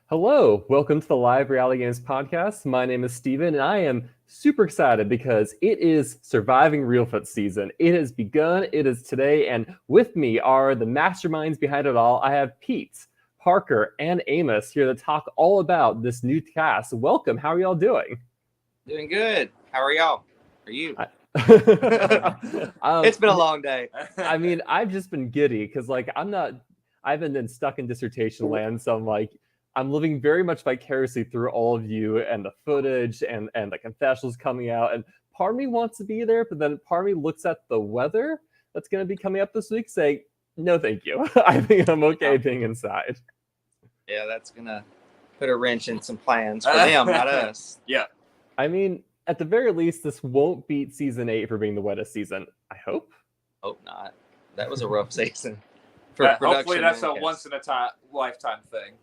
Hello, welcome to the Live Reality Games Podcast. My name is Steven, and I am super excited because it is Surviving Reelfoot season. It has begun, it is today, and with me are the masterminds behind it all. I have Pete, Parker, and Amos here to talk all about this new cast. Welcome, how are y'all doing? Doing good. How are y'all? Are you? It's been a long day. I mean, I've just been giddy because, I haven't been stuck in dissertation land, so I'm living very much vicariously through all of you and the footage and the confessionals coming out. And part of me wants to be there, but then part of me looks at the weather that's going to be coming up this week, saying, no, thank you. I think I'm okay being inside. Yeah, that's going to put a wrench in some plans for them, not us. Yeah. I mean, at the very least, this won't beat season 8 for being the wettest season. I hope. Hope not. That was a rough season. Hopefully that's a once-in-a-lifetime thing.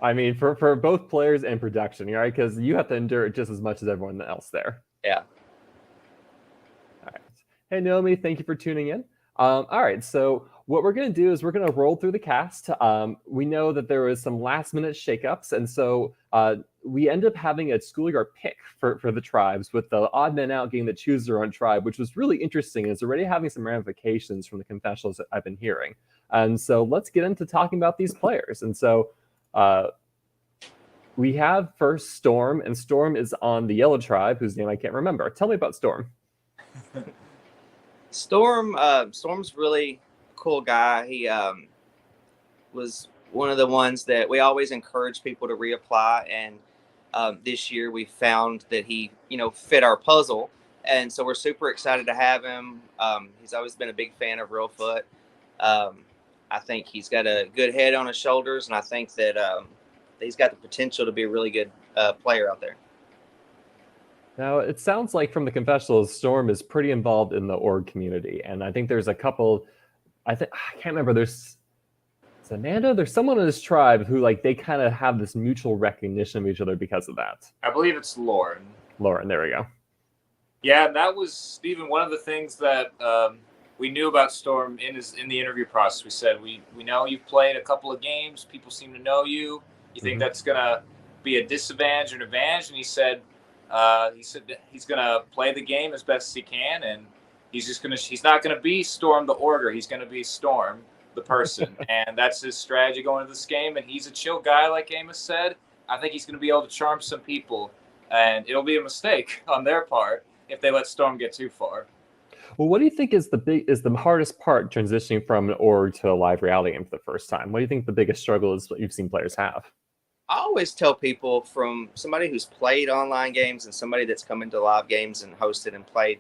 I mean, for both players and production, right? Because you have to endure it just as much as everyone else there. Yeah. All right. Hey, Naomi, thank you for tuning in. All right, so what we're going to do is we're going to roll through the cast. We know that there was some last-minute shakeups, and so we end up having a schoolyard pick for the tribes, with the odd men out getting to choose their own tribe, which was really interesting. It's already having some ramifications from the confessionals that I've been hearing. And so let's get into talking about these players. And so we have first Storm, and Storm is on the yellow tribe, whose name I can't remember. Tell me about Storm. Storm's really cool guy. He was one of the ones that we always encourage people to reapply, and this year we found that he fit our puzzle, and so we're super excited to have him. He's always been a big fan of Reelfoot. I think he's got a good head on his shoulders, and I think that he's got the potential to be a really good player out there. Now, it sounds like from the confessionals, Storm is pretty involved in the org community, and I think there's a couple. I can't remember. There's Amanda. There's someone in this tribe who they kind of have this mutual recognition of each other because of that. I believe it's Lauren. Lauren, there we go. Yeah, and that was, Stephen, one of the things that we knew about Storm in the interview process. We said, we know you've played a couple of games. People seem to know you. You think that's going to be a disadvantage or an advantage? And he said he's going to play the game as best as he can, and he's not going to be Storm the Order. He's going to be Storm the person, and that's his strategy going into this game. And he's a chill guy, like Amos said. I think he's going to be able to charm some people, and it'll be a mistake on their part if they let Storm get too far. Well, what do you think is the hardest part transitioning from an org to a live reality game for the first time? What do you think the biggest struggle is that you've seen players have? I always tell people, from somebody who's played online games and somebody that's come into live games and hosted and played,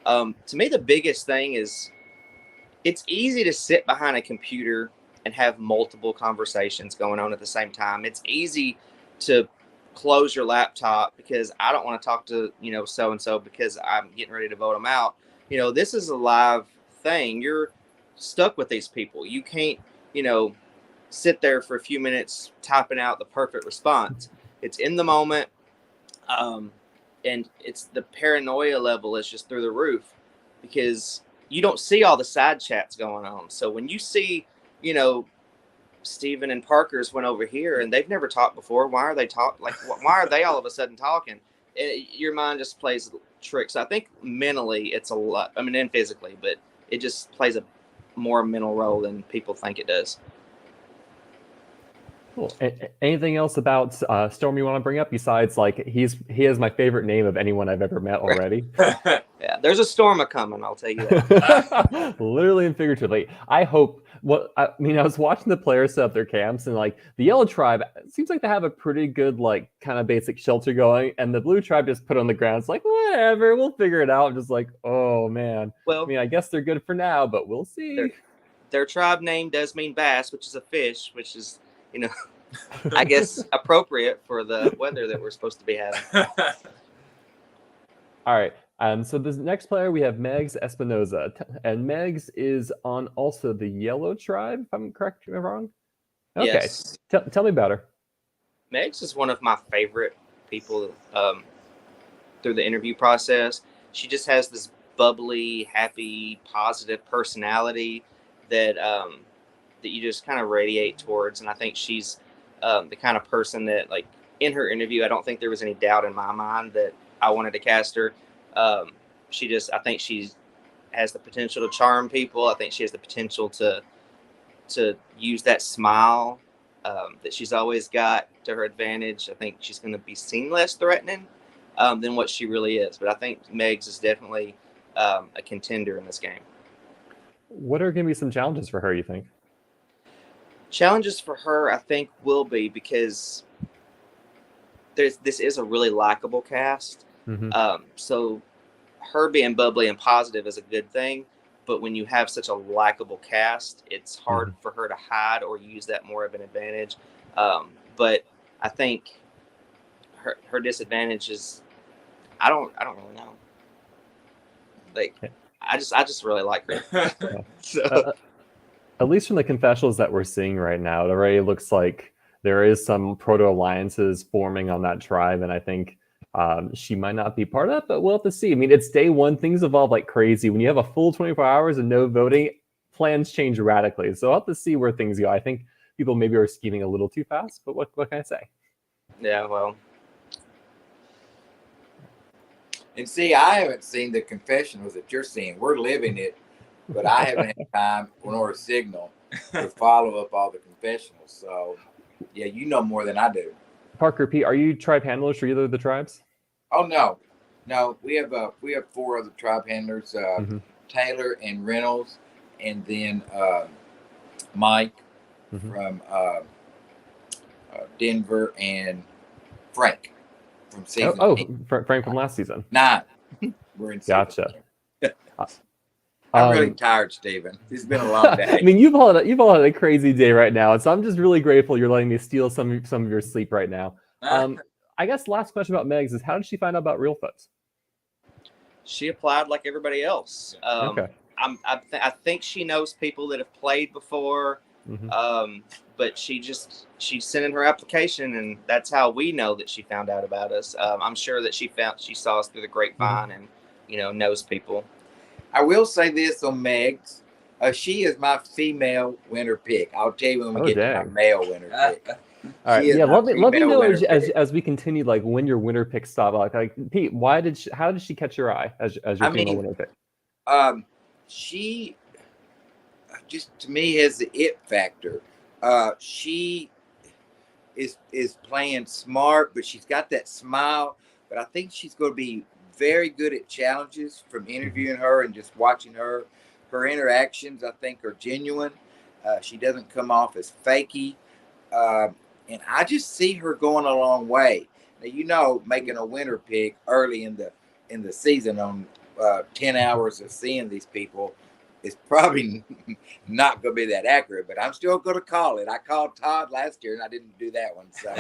to me the biggest thing is it's easy to sit behind a computer and have multiple conversations going on at the same time. It's easy to close your laptop because I don't want to talk to so-and-so because I'm getting ready to vote them out. This is a live thing. You're stuck with these people. You can't sit there for a few minutes typing out the perfect response. It's in the moment, and it's the paranoia level is just through the roof because you don't see all the side chats going on. So when you see, Steven and Parker's went over here and they've never talked before. Why are they why are they all of a sudden talking? Your mind just plays tricks. I think mentally it's a lot. I mean, and physically, but it just plays a more mental role than people think it does. Cool. Anything else about Storm you want to bring up besides he has my favorite name of anyone I've ever met already? Yeah, there's a Storm coming. I'll tell you that. Literally and figuratively. I hope. I was watching the players set up their camps, and the yellow tribe seems like they have a pretty good kind of basic shelter going, and the blue tribe just put on the ground. It's whatever, we'll figure it out. I'm just oh man. Well, I guess they're good for now, but we'll see. Their tribe name does mean bass, which is a fish, which is I guess appropriate for the weather that we're supposed to be having. All right. So this next player, we have Megs Espinoza. And Megs is on also the yellow tribe, if I'm correct, am I wrong? Okay. Yes. Tell me about her. Megs is one of my favorite people through the interview process. She just has this bubbly, happy, positive personality that that you just kind of radiate towards. And I think she's the kind of person that, like, in her interview, I don't think there was any doubt in my mind that I wanted to cast her. I think she has the potential to charm people. I think she has the potential to use that smile that she's always got to her advantage. I think she's going to be seen less threatening than what she really is. But I think Megs is definitely a contender in this game. What are going to be some challenges for her, you think? Challenges for her, I think, will be because this is a really likable cast. So her being bubbly and positive is a good thing. But when you have such a likable cast, it's hard for her to hide or use that more of an advantage. But I think her disadvantage is I don't really know. Like, I just really like her. So. At least from the confessionals that we're seeing right now, it already looks like there is some proto-alliances forming on that tribe, and I think she might not be part of that, but we'll have to see. I mean, it's day one. Things evolve like crazy. When you have a full 24 hours and no voting, plans change radically. So I'll have to see where things go. I think people maybe are scheming a little too fast, but what can I say? Yeah, well. And see, I haven't seen the confessionals that you're seeing. We're living it, but I haven't had time nor a signal to follow up all the confessionals. So, yeah, you know more than I do. Parker, Pete, are you tribe handlers for either of the tribes? Oh no, we have 4 other tribe handlers: Taylor and Reynolds, and then Mike from Denver, and Frank from season. Frank from last season. 9. We're in. Gotcha. I'm really tired, Stephen. It's been a long day. I mean, you've all had a crazy day right now, and so I'm just really grateful you're letting me steal some of your sleep right now. I guess last question about Megs is, how did she find out about Reelfoot? She applied like everybody else. Okay. I think she knows people that have played before, but she sent in her application, and that's how we know that she found out about us. I'm sure that she saw us through the grapevine, and knows people. I will say this on Megs. She is my female winner pick. I'll tell you when we get to my male winner pick. All right, yeah. Let me know as we continue, like, when your winner pick stop. Like Pete, how did she catch your eye as your female winner pick? She just, to me, has the it factor. She is playing smart, but she's got that smile. But I think she's going to be very good at challenges. From interviewing her and just watching her interactions, I think, are genuine. She doesn't come off as fakey. And I just see her going a long way. Now, making a winner pick early in the season on 10 hours of seeing these people is probably not going to be that accurate, but I'm still going to call it. I called Todd last year, and I didn't do that one. So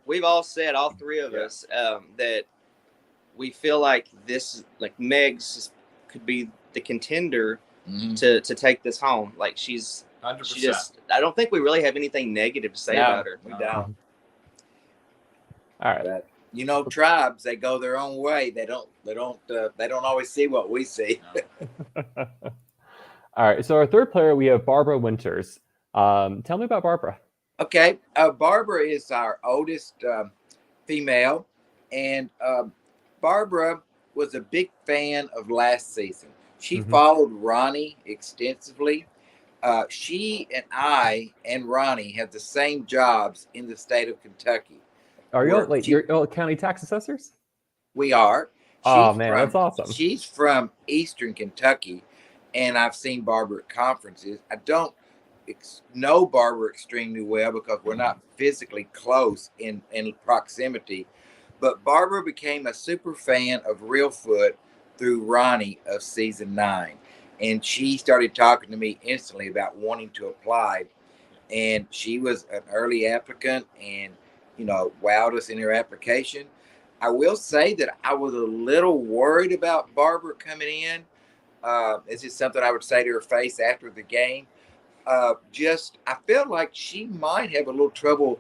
we've all said, all 3 of us, that we feel like Megs could be the contender to take this home. Like, she's 100%. I don't think we really have anything negative to say about her. We don't. All right. But, tribes, they go their own way. They don't always see what we see. All right. So our third player, we have Barbara Winters. Tell me about Barbara. Okay. Barbara is our oldest female, and Barbara was a big fan of last season. She followed Ronnie extensively. She and I and Ronnie have the same jobs in the state of Kentucky. Are you you're county tax assessors? We are. That's awesome. She's from Eastern Kentucky, and I've seen Barbara at conferences. I don't know Barbara extremely well because we're not physically close in proximity. But Barbara became a super fan of Reelfoot through Ronnie of season 9. And she started talking to me instantly about wanting to apply. And she was an early applicant and, wowed us in her application. I will say that I was a little worried about Barbara coming in. This is something I would say to her face after the game. I feel like she might have a little trouble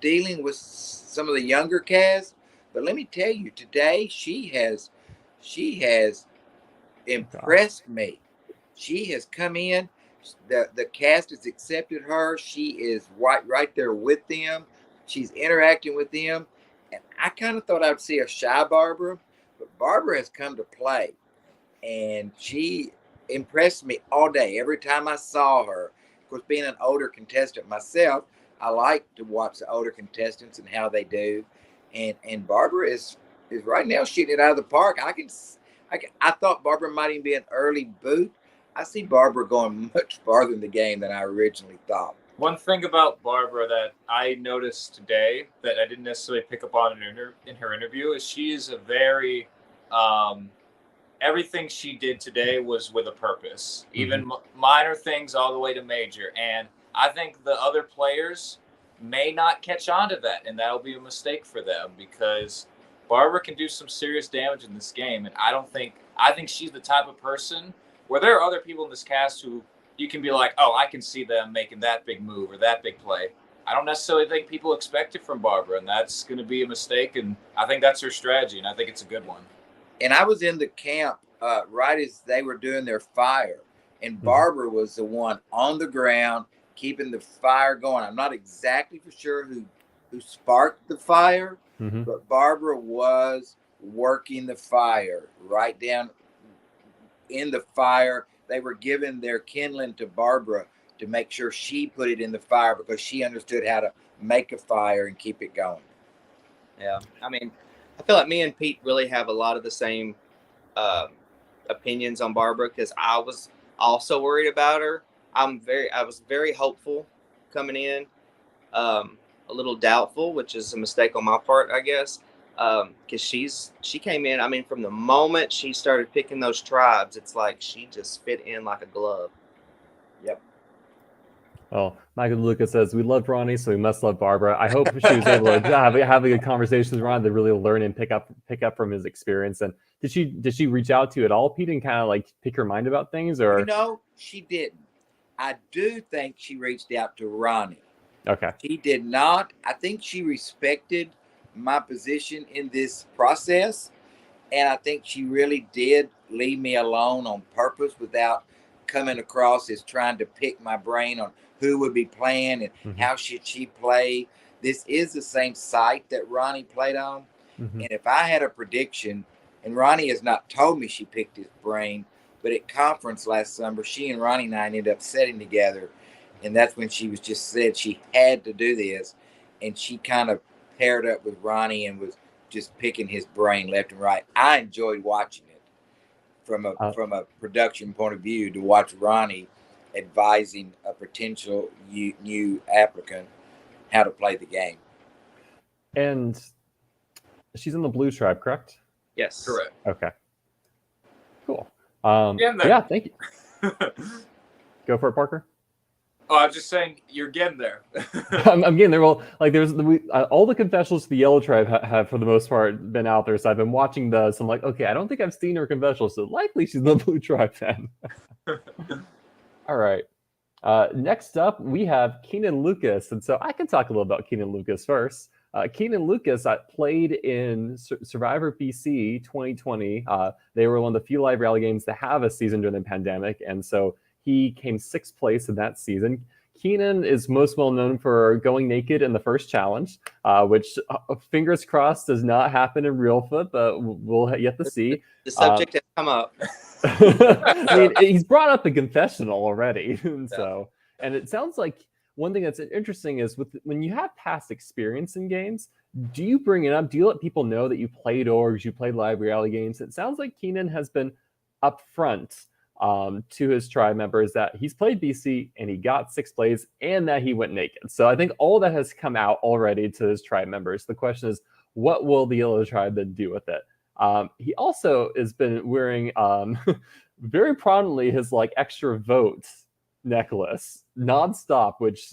dealing with some of the younger cast. But let me tell you, today she has impressed me. She has come in. The cast has accepted her. She is right there with them. She's interacting with them. And I kind of thought I'd see a shy Barbara, but Barbara has come to play. And she impressed me all day. Every time I saw her, of course, being an older contestant myself, I like to watch the older contestants and how they do. And Barbara is right now shooting it out of the park. I thought Barbara might even be an early boot. I see Barbara going much farther in the game than I originally thought. One thing about Barbara that I noticed today that I didn't necessarily pick up on in her interview is she is a very everything she did today was with a purpose, even minor things all the way to major. And I think the other players may not catch on to that, and that'll be a mistake for them because Barbara can do some serious damage in this game. And I think she's the type of person where there are other people in this cast who you can be like, oh, I can see them making that big move or that big play. I don't necessarily think people expect it from Barbara, and that's going to be a mistake. And I think that's her strategy, and I think it's a good one. And I was in the camp right as they were doing their fire, and Barbara was the one on the ground keeping the fire going. I'm not exactly for sure who sparked the fire, but Barbara was working the fire right down in the fire. They were giving their kindling to Barbara to make sure she put it in the fire because she understood how to make a fire and keep it going. Yeah. I mean, I feel like me and Pete really have a lot of the same opinions on Barbara because I was also worried about her. I was very hopeful coming in, a little doubtful, which is a mistake on my part, I guess. Because she came in, I mean, from the moment she started picking those tribes, it's like she just fit in like a glove. Yep. Well, Michael Lucas says, we loved Ronnie, so we must love Barbara. I hope she was able to have a good conversation with Ronnie to really learn and pick up from his experience. And did she reach out to you at all, Pete, and kind of like pick her mind about things? Or She didn't. I do think she reached out to Ronnie. Okay. She did not. I think she respected my position in this process, and I think she really did leave me alone on purpose without coming across as trying to pick my brain on who would be playing and how should she play. This is the same site that Ronnie played on, and if I had a prediction, and Ronnie has not told me she picked his brain, but at conference last summer, she and Ronnie and I ended up sitting together, and that's when she was just said she had to do this, and she kind of paired up with Ronnie and was just picking his brain left and right. I enjoyed watching it from a production point of view, to watch Ronnie advising a potential new applicant how to play the game. And she's in the Blue Tribe, correct? Yes. Correct. Okay. Cool. Yeah, thank you. Go for it, Parker. Oh, I'm just saying you're getting there. I'm getting there. Well, like all the confessionals to the Yellow Tribe have for the most part been out there. So I've been watching those. So I'm like, okay, I don't think I've seen her confessional. So likely she's in the Blue Tribe then. All right. Next up, we have Keenan Lucas. And so I can talk a little about Keenan Lucas first. Keenan Lucas played in Survivor BC 2020. They were one of the few live rally games to have a season during the pandemic. And so he came 6th place in that season. Keenan is most well known for going naked in the first challenge, which fingers crossed does not happen in Reelfoot, but we'll yet to see. The subject has come up. I mean, he's brought up the confessional already. And it sounds like one thing that's interesting is when you have past experience in games, do you bring it up? Do you let people know that you played orgs, you played live reality games? It sounds like Keenan has been upfront to his tribe members that he's played BC and he got 6th place and that he went naked. So I think all that has come out already to his tribe members. The question is, what will the Yellow Tribe then do with it? He also has been wearing very prominently his like extra vote necklace nonstop, which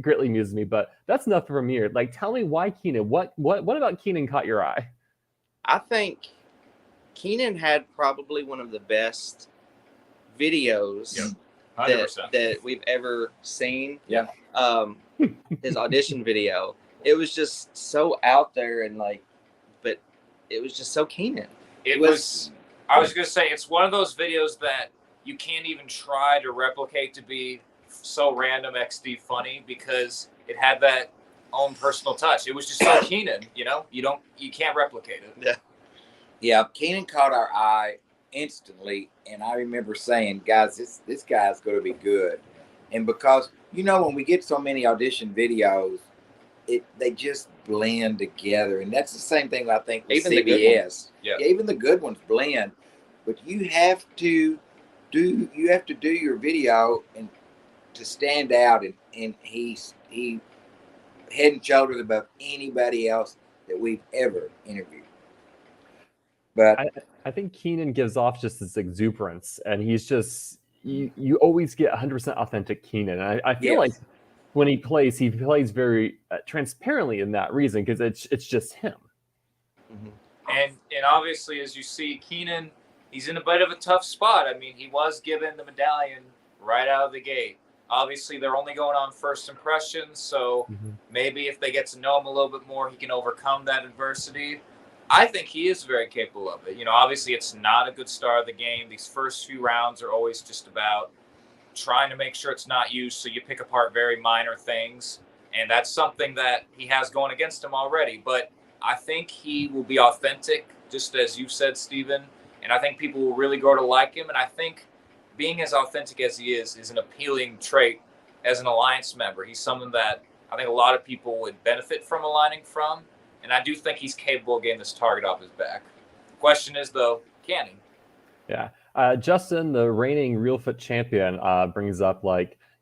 greatly amuses me. But that's enough from here. Like, tell me why Keenan. What about Keenan caught your eye? I think Keenan had probably one of the best videos that we've ever seen. Yeah. His audition video. It was just so out there and but it was just so Keenan. I was going to say, it's one of those videos that you can't even try to replicate to be so random XD funny because it had that own personal touch. It was just so Keenan, you can't replicate it. Yeah. Yeah, Keenan caught our eye instantly, and I remember saying, guys, this guy's going to be good. And because, when we get so many audition videos, they just blend together. And that's the same thing I think with Even CBS. the good ones. Yeah. Even the good ones blend. But you have to do your video and to stand out, and he head and shoulders above anybody else that we've ever interviewed. But I think Keenan gives off just this exuberance, and he's just you always get 100% authentic Keenan. And I feel like when he plays very transparently in that reason because it's just him. And obviously, as you see, Keenan, he's in a bit of a tough spot. I mean, he was given the medallion right out of the gate. Obviously, they're only going on first impressions, so maybe if they get to know him a little bit more, he can overcome that adversity. I think he is very capable of it. Obviously, it's not a good start of the game. These first few rounds are always just about trying to make sure it's not used, so you pick apart very minor things, and that's something that he has going against him already. But I think he will be authentic, just as you said, Steven, and I think people will really grow to like him, and I think being as authentic as he is an appealing trait as an Alliance member. He's someone that I think a lot of people would benefit from aligning from, and I do think he's capable of getting this target off his back. Question is, though, can he? Yeah. Justin, the reigning Reelfoot champion, brings up,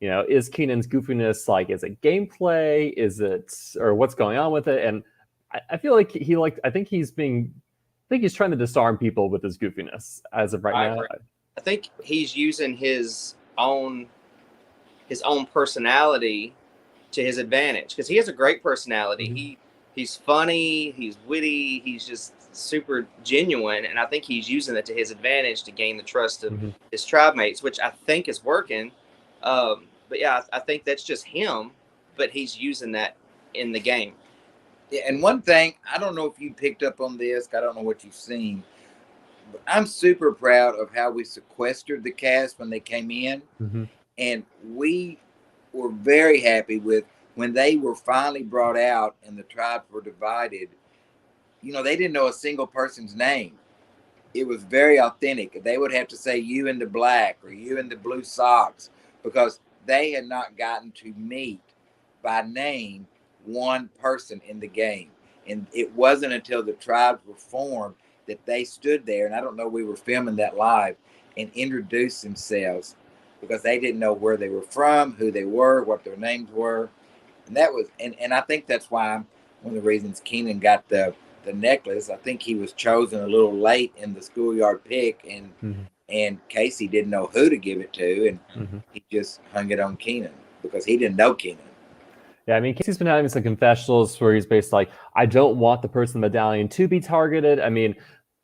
is Keenan's goofiness, is it gameplay? Or what's going on with it? And I feel like I think he's trying to disarm people with his goofiness as of right now. I think he's using his own personality to his advantage because he has a great personality. He's funny, he's witty, he's just super genuine, and I think he's using it to his advantage to gain the trust of his tribe mates, which I think is working. But yeah, I think that's just him, but he's using that in the game. Yeah, and one thing, I don't know if you picked up on this, I don't know what you've seen, but I'm super proud of how we sequestered the cast when they came in. And we were very happy with when they were finally brought out and the tribes were divided. They didn't know a single person's name. It was very authentic. They would have to say you in the black or you in the blue socks because they had not gotten to meet by name one person in the game. And it wasn't until the tribes were formed that they stood there, and I don't know, we were filming that live, and introduced themselves because they didn't know where they were from, who they were, what their names were. And that was, and I think that's why one of the reasons Keenan got the necklace. I think he was chosen a little late in the schoolyard pick, and Casey didn't know who to give it to, and he just hung it on Keenan because he didn't know Keenan. Yeah, I mean, Casey's been having some confessionals where he's basically like, I don't want the person in the medallion to be targeted. I mean,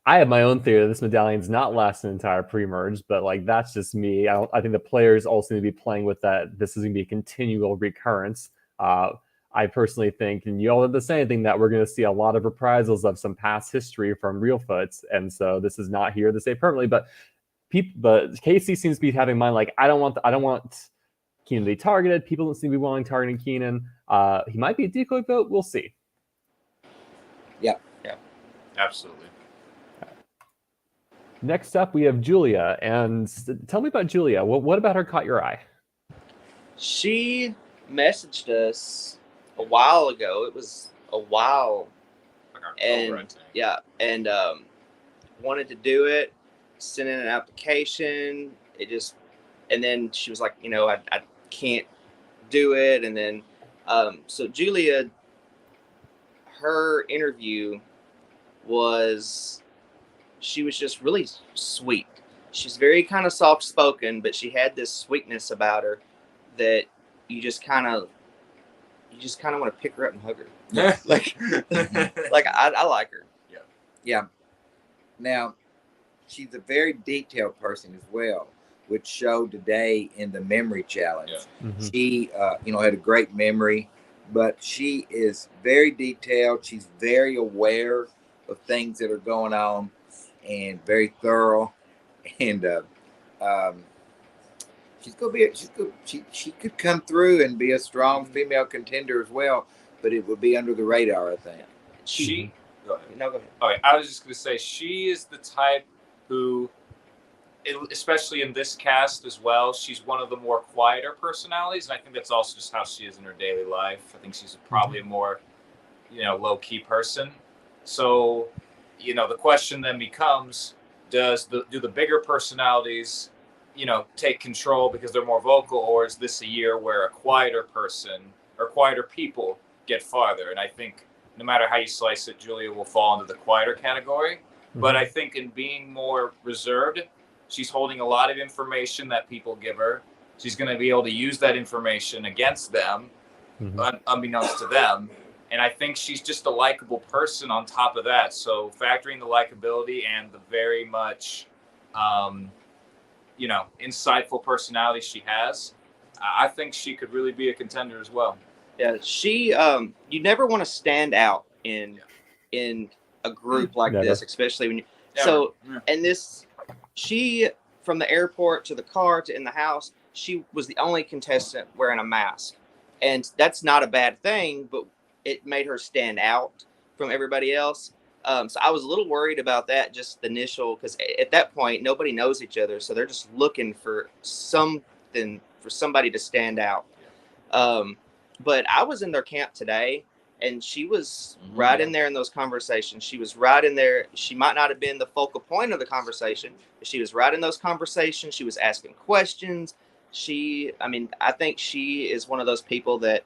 I have my own theory that this medallion's not last an entire pre-merge, but that's just me. I think the players also need to be playing with that. This is going to be a continual recurrence. I personally think, and you all have the same thing, that we're going to see a lot of reprisals of some past history from Reelfoots, and so this is not here to stay permanently. But Casey seems to be having in mind I don't want Keenan to be targeted. People don't seem to be wanting targeting Keenan. He might be a decoy vote. We'll see. Yeah, absolutely. Next up, we have Julia. And tell me about Julia. What about her caught your eye? She messaged us a while ago. It was a while. And wanted to do it, sent in an application. And then she was like, I can't do it. And then, so Julia, her interview she was just really sweet. She's very kind of soft-spoken, but she had this sweetness about her that you just kind of want to pick her up and hug her. I like her. Yeah. Now, she's a very detailed person as well, which showed today in the memory challenge. She, had a great memory, but she is very detailed. She's very aware of things that are going on and very thorough. And she's gonna be. She could come through and be a strong female contender as well, but it would be under the radar, I think. She. Go ahead. No, go ahead. Okay, I was just going to say she is the type who, especially in this cast as well, she's one of the more quieter personalities, and I think that's also just how she is in her daily life. I think she's probably a more, low-key person. So, the question then becomes, do the bigger personalities, take control because they're more vocal, or is this a year where a quieter person or quieter people get farther? And I think no matter how you slice it, Julia will fall into the quieter category. Mm-hmm. But I think in being more reserved, she's holding a lot of information that people give her. She's going to be able to use that information against them, unbeknownst to them. And I think she's just a likable person on top of that. So factoring the likability and the very much, insightful personality she has, I think she could really be a contender as well. Yeah, she. You never want to stand out in a group like this, especially when you. So, and this, she from the airport to the car to in the house, she was the only contestant wearing a mask, and that's not a bad thing, but it made her stand out from everybody else. So I was a little worried about that, just the initial, because at that point nobody knows each other, so they're just looking for something for somebody to stand out. But I was in their camp today, and she was right in there in those conversations. She was right in there. She might not have been the focal point of the conversation, but she was right in those conversations. She was asking questions. I think she is one of those people that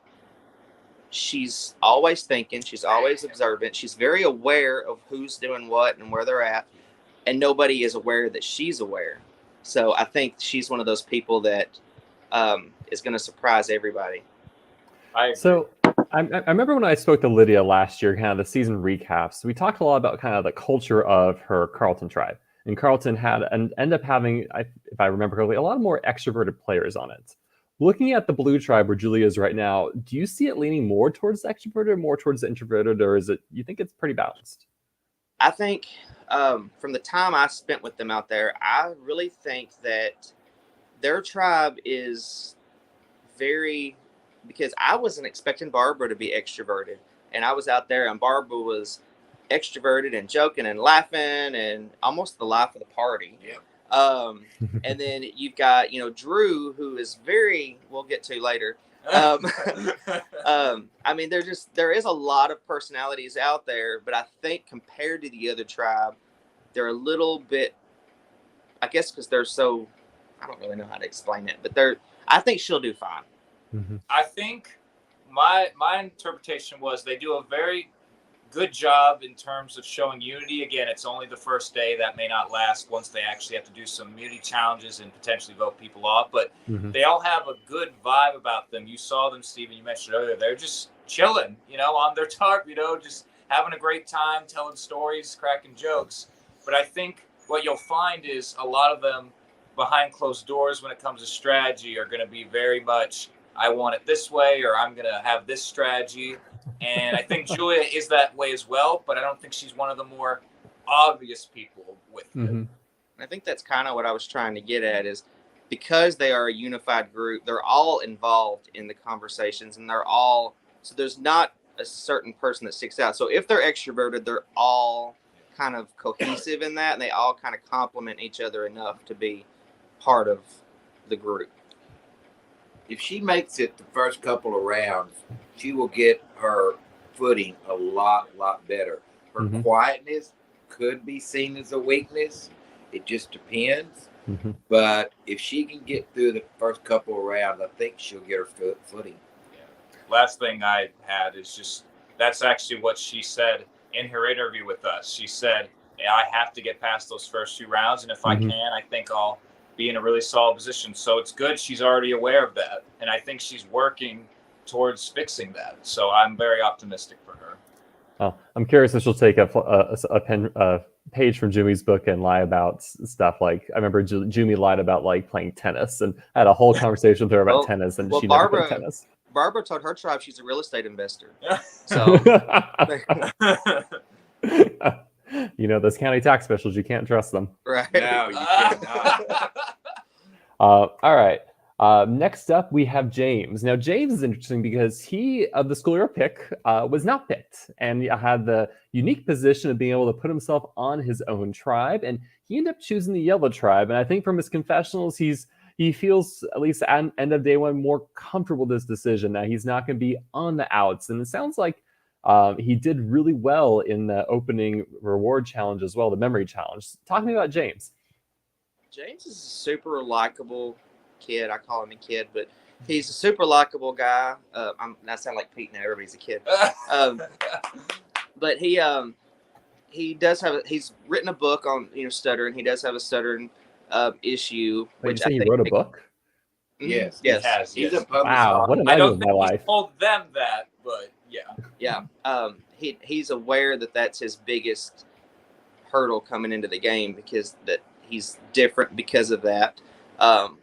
she's always thinking. She's always observant. She's very aware of who's doing what and where they're at, and nobody is aware that she's aware. So I think she's one of those people that is going to surprise everybody. So I remember when I spoke to Lydia last year, kind of the season recaps, we talked a lot about kind of the culture of her Carlton tribe. And Carlton had and end up having, if I remember correctly, a lot more extroverted players on it. Looking at the blue tribe where Julia is right now, do you see it leaning more towards the extroverted or more towards the introverted, or you think it's pretty balanced? I think from the time I spent with them out there, I really think that their tribe is very... Because I wasn't expecting Barbara to be extroverted, and I was out there, and Barbara was extroverted and joking and laughing and almost the life of the party. Yeah. And then you've got Drew, who is very, we'll get to later. There is a lot of personalities out there, but I think compared to the other tribe, they're a little bit, I guess, because they're so, I don't really know how to explain it, but I think she'll do fine. Mm-hmm. I think my interpretation was they do a very good job in terms of showing unity. Again, it's only the first day. That may not last once they actually have to do some immunity challenges and potentially vote people off. But they all have a good vibe about them. You saw them, Steven, you mentioned earlier. They're just chilling, on their tarp, just having a great time, telling stories, cracking jokes. But I think what you'll find is a lot of them behind closed doors when it comes to strategy are going to be very much, I want it this way, or I'm going to have this strategy. And I think Julia is that way as well, but I don't think she's one of the more obvious people with it. I think that's kind of what I was trying to get at, is because they are a unified group, they're all involved in the conversations, and so there's not a certain person that sticks out. So if they're extroverted, they're all kind of cohesive in that, and they all kind of complement each other enough to be part of the group. If she makes it the first couple of rounds, she will get her footing a lot better. Her quietness could be seen as a weakness. It just depends. But if she can get through the first couple of rounds, I think she'll get her footing. Yeah. Last thing I had is just, that's actually what she said in her interview with us. She said, I have to get past those first 2 rounds, and if I can, I think I'll be in a really solid position. So it's good she's already aware of that, and I think she's working towards fixing that. So I'm very optimistic for her. Well, I'm curious if she'll take a page from Jumi's book and lie about stuff. Like, I remember Jumi lied about playing tennis, and I had a whole conversation with her about tennis, and she never played tennis. Barbara told her tribe she's a real estate investor. So those county tax officials, you can't trust them. Right. No, you cannot. All right. Next up, we have James. Now, James is interesting because he, of the school year pick, was not picked and had the unique position of being able to put himself on his own tribe. And he ended up choosing the yellow tribe. And I think from his confessionals, he feels, at least at end of day one, more comfortable with this decision that he's not going to be on the outs. And it sounds like he did really well in the opening reward challenge as well, the memory challenge. Talk to me about James. James is a super likable kid. I call him a kid, but he's a super likable guy. I sound like Pete now. Everybody's a kid. But he does have. He's written a book on stuttering. He does have a stuttering issue. Wait, Which you say he wrote a book? Yes. He has. He's Yes. a published Wow, what author. am I I don't doing with think my he life? told them that, but yeah. Yeah. He's aware that that's his biggest hurdle coming into the game because that he's different because of that.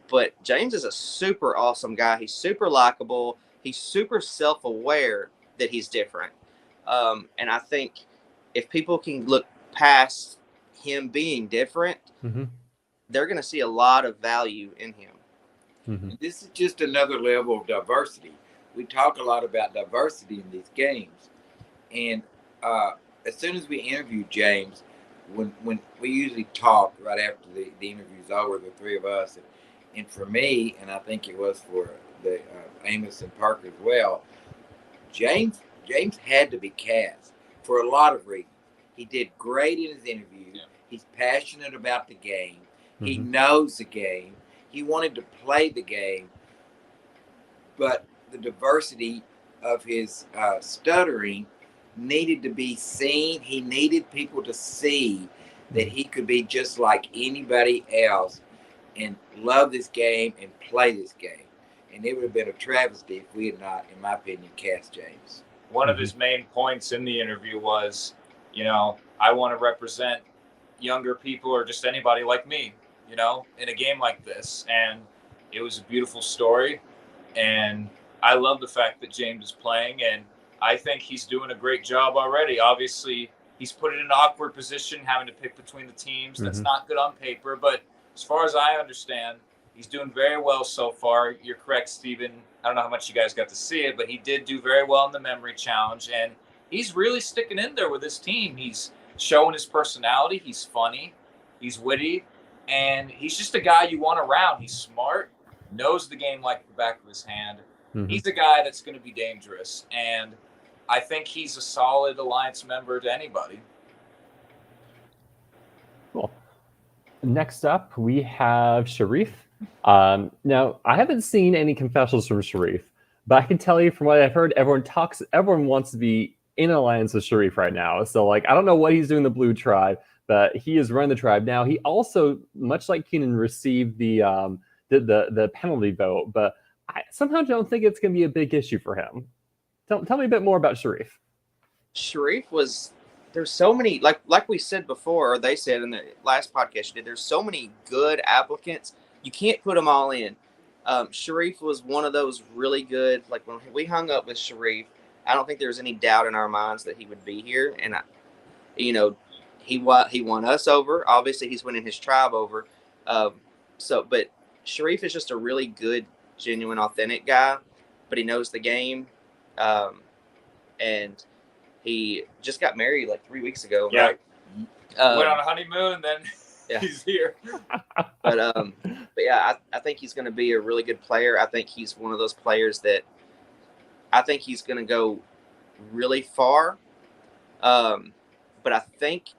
But James is a super awesome guy. He's super likable. He's super self-aware that he's different. And I think if people can look past him being different, Mm-hmm. they're going to see a lot of value in him. Mm-hmm. This is just another level of diversity. We talk a lot about diversity in these games. And as soon as we interview James, when we usually talk right after the interview's over, the three of us, and for me, and I think it was for the Amos and Parker as well, James had to be cast for a lot of reasons. He did great in his interview. Yeah. He's passionate about the game. He Mhm. knows the game. He wanted to play the game, but the diversity of his stuttering needed to be seen. He needed people to see that he could be just like anybody else and love this game and play this game. And it would have been a travesty if we had not, in my opinion, cast James. One of his main points in the interview was, I want to represent younger people or just anybody like me, in a game like this. And it was a beautiful story. And I love the fact that James is playing, and I think he's doing a great job already. Obviously, he's put it in an awkward position, having to pick between the teams. That's not good on paper, but as far as I understand, he's doing very well so far. You're correct, Steven. I don't know how much you guys got to see it, but he did do very well in the memory challenge, and he's really sticking in there with his team. He's showing his personality. He's funny. He's witty, and he's just a guy you want around. He's smart, knows the game like the back of his hand. Mhm. He's a guy that's going to be dangerous, and I think he's a solid Alliance member to anybody. Cool. Next up, we have Sharif. Now, I haven't seen any confessionals from Sharif, but I can tell you from what I've heard, everyone wants to be in alliance with Sharif right now. So, I don't know what he's doing in the blue tribe, but he is running the tribe now. He also, much like Keenan, received the penalty vote, but I somehow don't think it's going to be a big issue for him. Tell me a bit more about Sharif. Sharif there's so many, like we said before, or they said in the last podcast you did, there's so many good applicants. You can't put them all in. Sharif was one of those really good, when we hung up with Sharif, I don't think there was any doubt in our minds that he would be here. And, he won us over. Obviously, he's winning his tribe over. But Sharif is just a really good, genuine, authentic guy, but he knows the game. And he just got married 3 weeks ago. Yeah. Right? Went on a honeymoon, then Yeah. he's here. But yeah, I think he's going to be a really good player. I think he's one of those players that I think he's going to go really far. But I think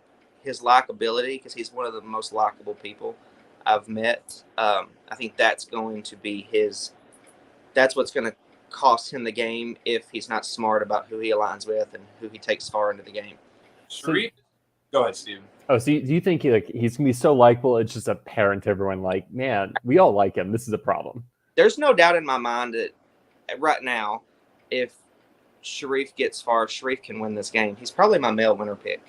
his likability, because he's one of the most likable people I've met, I think that's going to be that's what's going to cost him the game if he's not smart about who he aligns with and who he takes far into the game. Sharif, go ahead, Steven. Oh, so do you think he's gonna be so likable? It's just apparent to everyone. Man, we all like him. This is a problem. There's no doubt in my mind that right now, if Sharif gets far, Sharif can win this game. He's probably my male winner pick.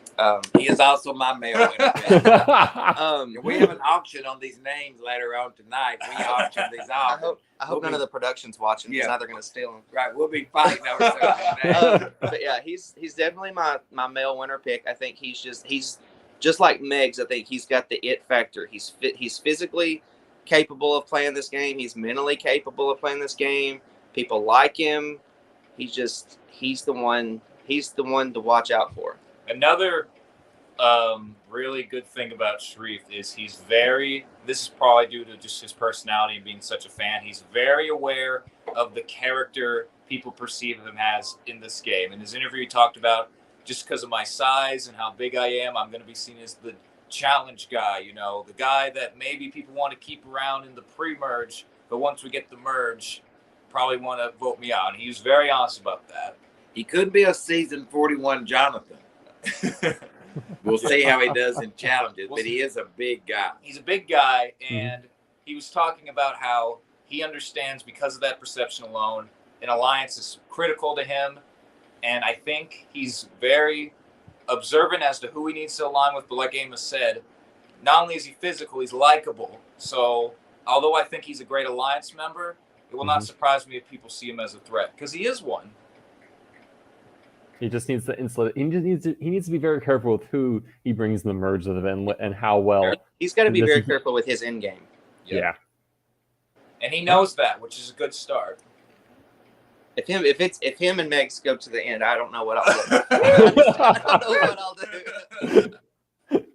He is also my male winner. We have an auction on these names later on tonight. We auction these off. I hope none of the production's watching because Yeah. now they're going to steal them. Right, we'll be fighting over something. But yeah, he's definitely my male winner pick. I think he's just like Megs. I think he's got the it factor. He's physically capable of playing this game. He's mentally capable of playing this game. People like him. He's the one to watch out for. Another really good thing about Sharif is this is probably due to just his personality and being such a fan. He's very aware of the character people perceive him as in this game. In his interview, he talked about, just because of my size and how big I am, I'm going to be seen as the challenge guy, the guy that maybe people want to keep around in the pre-merge, but once we get the merge, probably want to vote me out. And he was very honest about that. He could be a season 41 Jonathan. We'll see how he does in challenges, but he is a big guy. He's a big guy, and he was talking about how he understands, because of that perception alone, an alliance is critical to him, and I think he's very observant as to who he needs to align with. But like Amos said, not only is he physical, he's likable. So although I think he's a great alliance member, it will not surprise me if people see him as a threat, because he is one. He just needs to insulate. He needs to be very careful with who he brings in the merge with and how well. He's got to be very careful with his end game. Yeah. And he knows that, which is a good start. If him and Megs go to the end, I don't know what I'll do. I don't know what I'll do.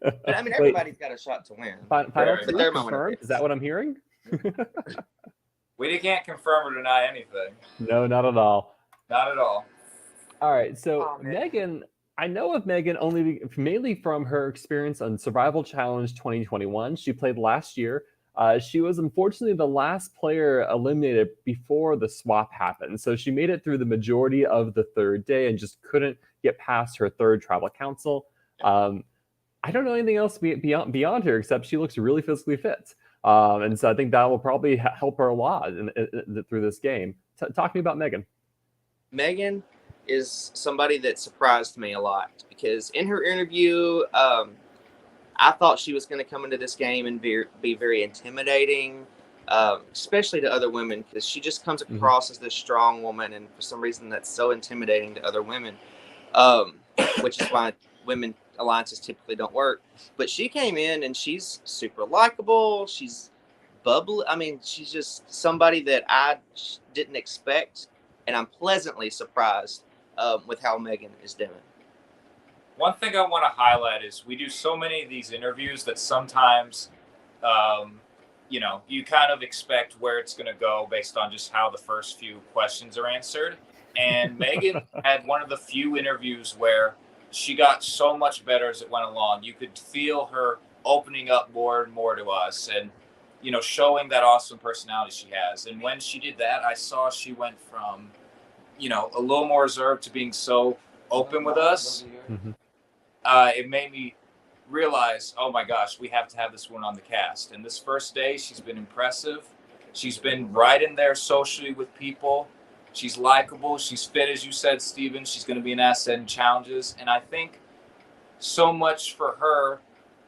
But I mean, everybody's got a shot to win. Confirmed? Is that what I'm hearing? We can't confirm or deny anything. No, not at all. Not at all. All right, so Megan, I know of Megan mainly from her experience on Survival Challenge 2021. She played last year. She was unfortunately the last player eliminated before the swap happened. So she made it through the majority of the third day and just couldn't get past her third tribal council. I don't know anything else beyond her, except she looks really physically fit. And so I think that will probably help her a lot through this game. Talk to me about Megan. Megan is somebody that surprised me a lot, because in her interview, I thought she was going to come into this game and be very intimidating, especially to other women, because she just comes across as this strong woman, and for some reason that's so intimidating to other women, which is why women alliances typically don't work. But she came in and she's super likable. She's bubbly. I mean, she's just somebody that I didn't expect, and I'm pleasantly surprised with how Megan is doing. One thing I want to highlight is we do so many of these interviews that sometimes, you kind of expect where it's going to go based on just how the first few questions are answered. And Megan had one of the few interviews where she got so much better as it went along. You could feel her opening up more and more to us and, showing that awesome personality she has. And when she did that, I saw she went from, a little more reserved to being so open with us. It made me realize, oh my gosh, we have to have this one on the cast. And this first day, she's been impressive. She's been right in there socially with people. She's likable. She's fit, as you said, Steven. She's going to be an asset in challenges. And I think so much for her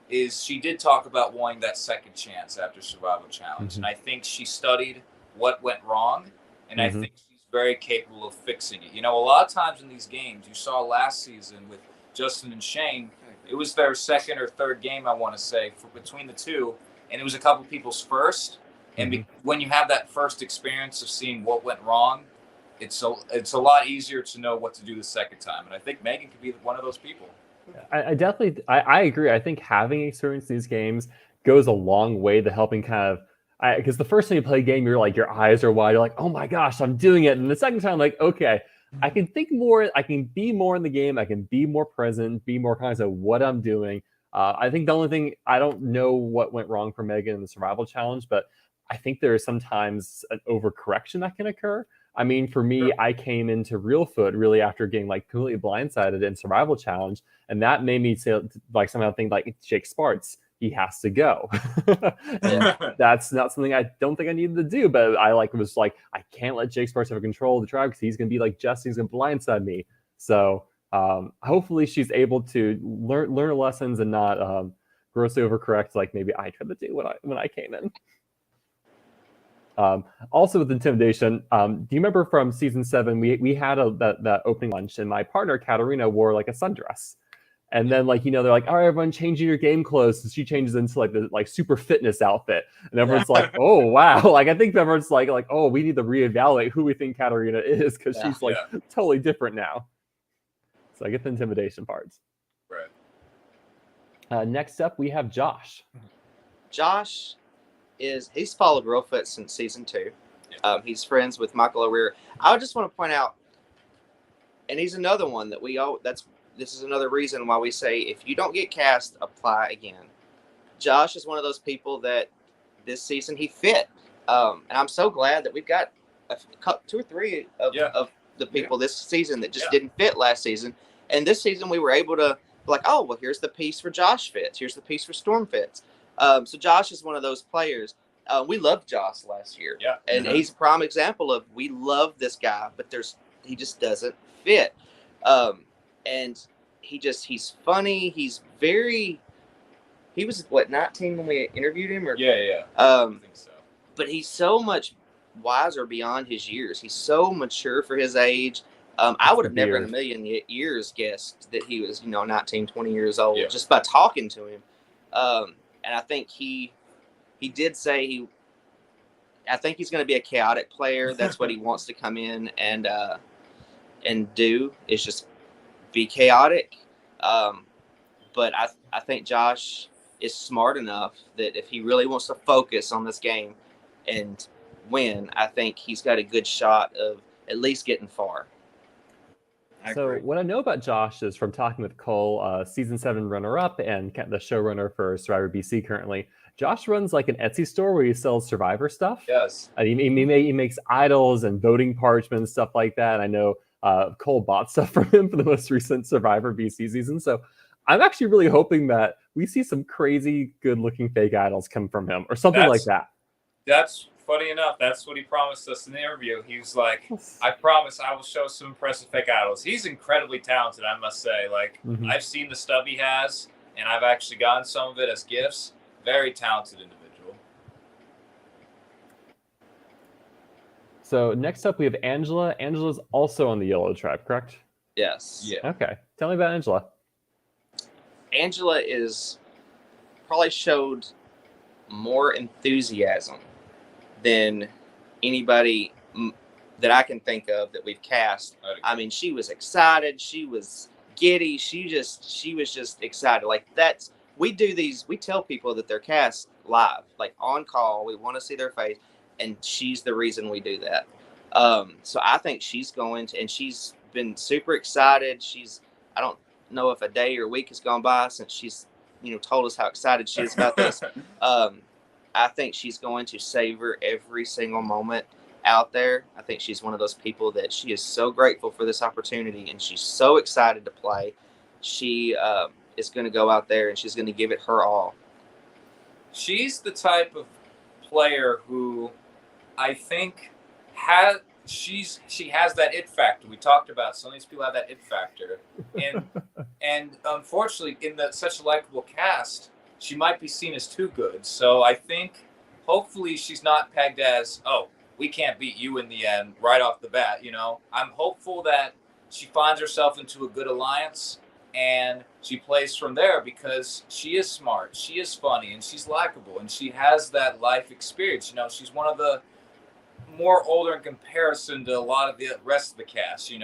is she did talk about wanting that second chance after Survival Challenge. And I think she studied what went wrong. And I think she's very capable of fixing it. A lot of times in these games, you saw last season with Justin and Shane, it was their second or third game, I want to say, between the two. And it was a couple people's first. And when you have that first experience of seeing what went wrong, it's a lot easier to know what to do the second time. And I think Megan could be one of those people. I definitely agree. I think having experience in these games goes a long way to helping because the first time you play a game, you're like, your eyes are wide. You're like, oh my gosh, I'm doing it. And the second time, like, okay, I can think more. I can be more in the game. I can be more present, be more conscious of what I'm doing. I think the only thing, I don't know what went wrong for Megan in the Survival Challenge, but I think there is sometimes an overcorrection that can occur. I mean, for me, I came into Reelfoot really after getting completely blindsided in Survival Challenge, and that made me say somehow think Jake Spartz, he has to go. And that's not something I don't think I needed to do, but I was I can't let Jake Spartz have control of the tribe because he's gonna be like Jesse, he's gonna blindside me. So hopefully she's able to learn her lessons and not grossly overcorrect like maybe I tried to do when I came in. Also with intimidation, do you remember from season 7 we had that opening lunch, and my partner Katarina wore a sundress, And then like, they're like, all right, everyone changing your game clothes. And she changes into like the like super fitness outfit. And everyone's like, oh wow. Like I think everyone's like, oh, we need to reevaluate who we think Katarina is because she's like totally different now. So I get the intimidation parts. Right. Next up, we have Josh. Josh he's followed Reelfoot since season 2. He's friends with Michael O'Rear. I just want to point out, and he's another one that this is another reason why we say if you don't get cast, apply again. Josh is one of those people that this season he fit, and I'm so glad that we've got 2 or 3 of the people this season that just didn't fit last season, and this season we were able to be like, oh well, here's the piece for Josh fits, here's the piece for Storm fits. So Josh is one of those players. We loved Josh last year, and he's a prime example of we love this guy, but he just doesn't fit. And he's funny. He was 19 when we interviewed him, or I think so. But he's so much wiser beyond his years. He's so mature for his age. I would have never in a million years guessed that he was 19, 20 years old just by talking to him. And I think he did say I think he's going to be a chaotic player. That's what he wants to come in and do, is just be chaotic. But I think Josh is smart enough that if he really wants to focus on this game and win, I think he's got a good shot of at least getting far. So what I know about Josh is from talking with Cole, season 7 runner-up and the showrunner for Survivor BC currently. Josh runs like an Etsy store where he sells Survivor stuff. Yes. He makes idols and voting parchments, stuff like that. I know Cole bought stuff from him for the most recent Survivor BC season. So I'm actually really hoping that we see some crazy good-looking fake idols come from him or something like that. That's funny enough. That's what he promised us in the interview. He was like, I promise I will show some impressive fake idols. He's incredibly talented, I must say. Like, I've seen the stuff he has, and I've actually gotten some of it as gifts. Very talented individual. So next up, we have Angela. Angela's also on the Yellow Tribe, correct? Yes. Yeah. Okay. Tell me about Angela. Angela probably showed more enthusiasm than anybody that I can think of that we've cast. I mean, she was excited. She was giddy. She was just excited. Like we tell people that they're cast live, like on call. We want to see their face, and she's the reason we do that. So I think she's going to, and she's been super excited. I don't know if a day or a week has gone by since she's, told us how excited she is about this. I think she's going to savor every single moment out there. I think she's one of those people that she is so grateful for this opportunity, and she's so excited to play. She is going to go out there and she's going to give it her all. She's the type of player who I think she has that it factor. We talked about some of these people have that it factor, and unfortunately, in such a likable cast, she might be seen as too good. So I think hopefully she's not pegged as, oh, we can't beat you in the end right off the bat. I'm hopeful that she finds herself into a good alliance and she plays from there, because she is smart, she is funny, and she's likable, and she has that life experience. She's one of the more older in comparison to a lot of the rest of the cast. She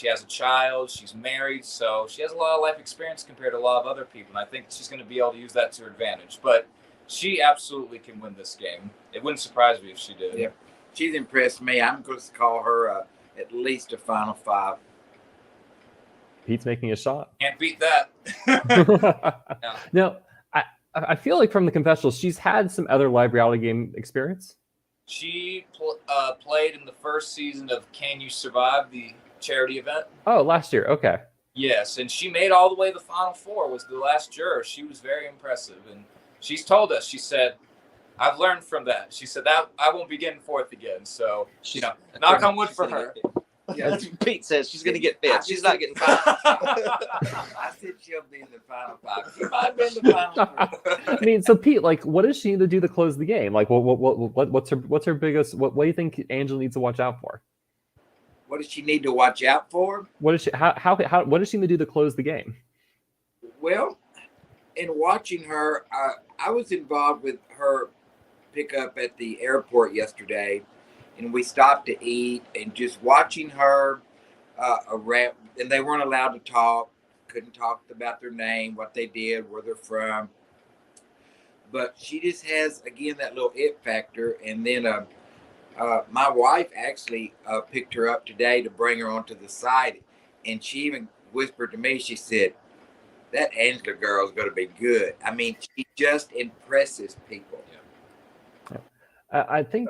has a child, she's married, so she has a lot of life experience compared to a lot of other people, and I think she's going to be able to use that to her advantage. But she absolutely can win this game. It wouldn't surprise me if she did. Yeah, she's impressed me. I'm going to call her at least a final 5. Pete's making a shot. Can't beat that. Now, I feel like from the confessionals, she's had some other live reality game experience. She played in the first season of Can You Survive, the charity event. Oh, last year. Okay. Yes, and she made all the way to the Final Four, was the last juror. She was very impressive, and she's told us, she said, I've learned from that. She said that I won't be getting 4th again, so, knock on wood for her. Yeah. Pete says she's going to get 5th. She's not getting 5. I said she'll be in the final 5. She might be in the final 3. I mean, so Pete, like, what does she need to do to close the game? Like, what's her biggest? What do you think Angela needs to watch out for? What does she need to watch out for? What is she? What does she need to do to close the game? Well, in watching her, I was involved with her pickup at the airport yesterday, and we stopped to eat, and just watching her around, and they weren't allowed to talk, couldn't talk about their name, what they did, where they're from, but she just has, again, that little it factor. And then my wife actually picked her up today to bring her onto the side, and she even whispered to me, she said, that Angela girl is going to be good. I mean, she just impresses people. I think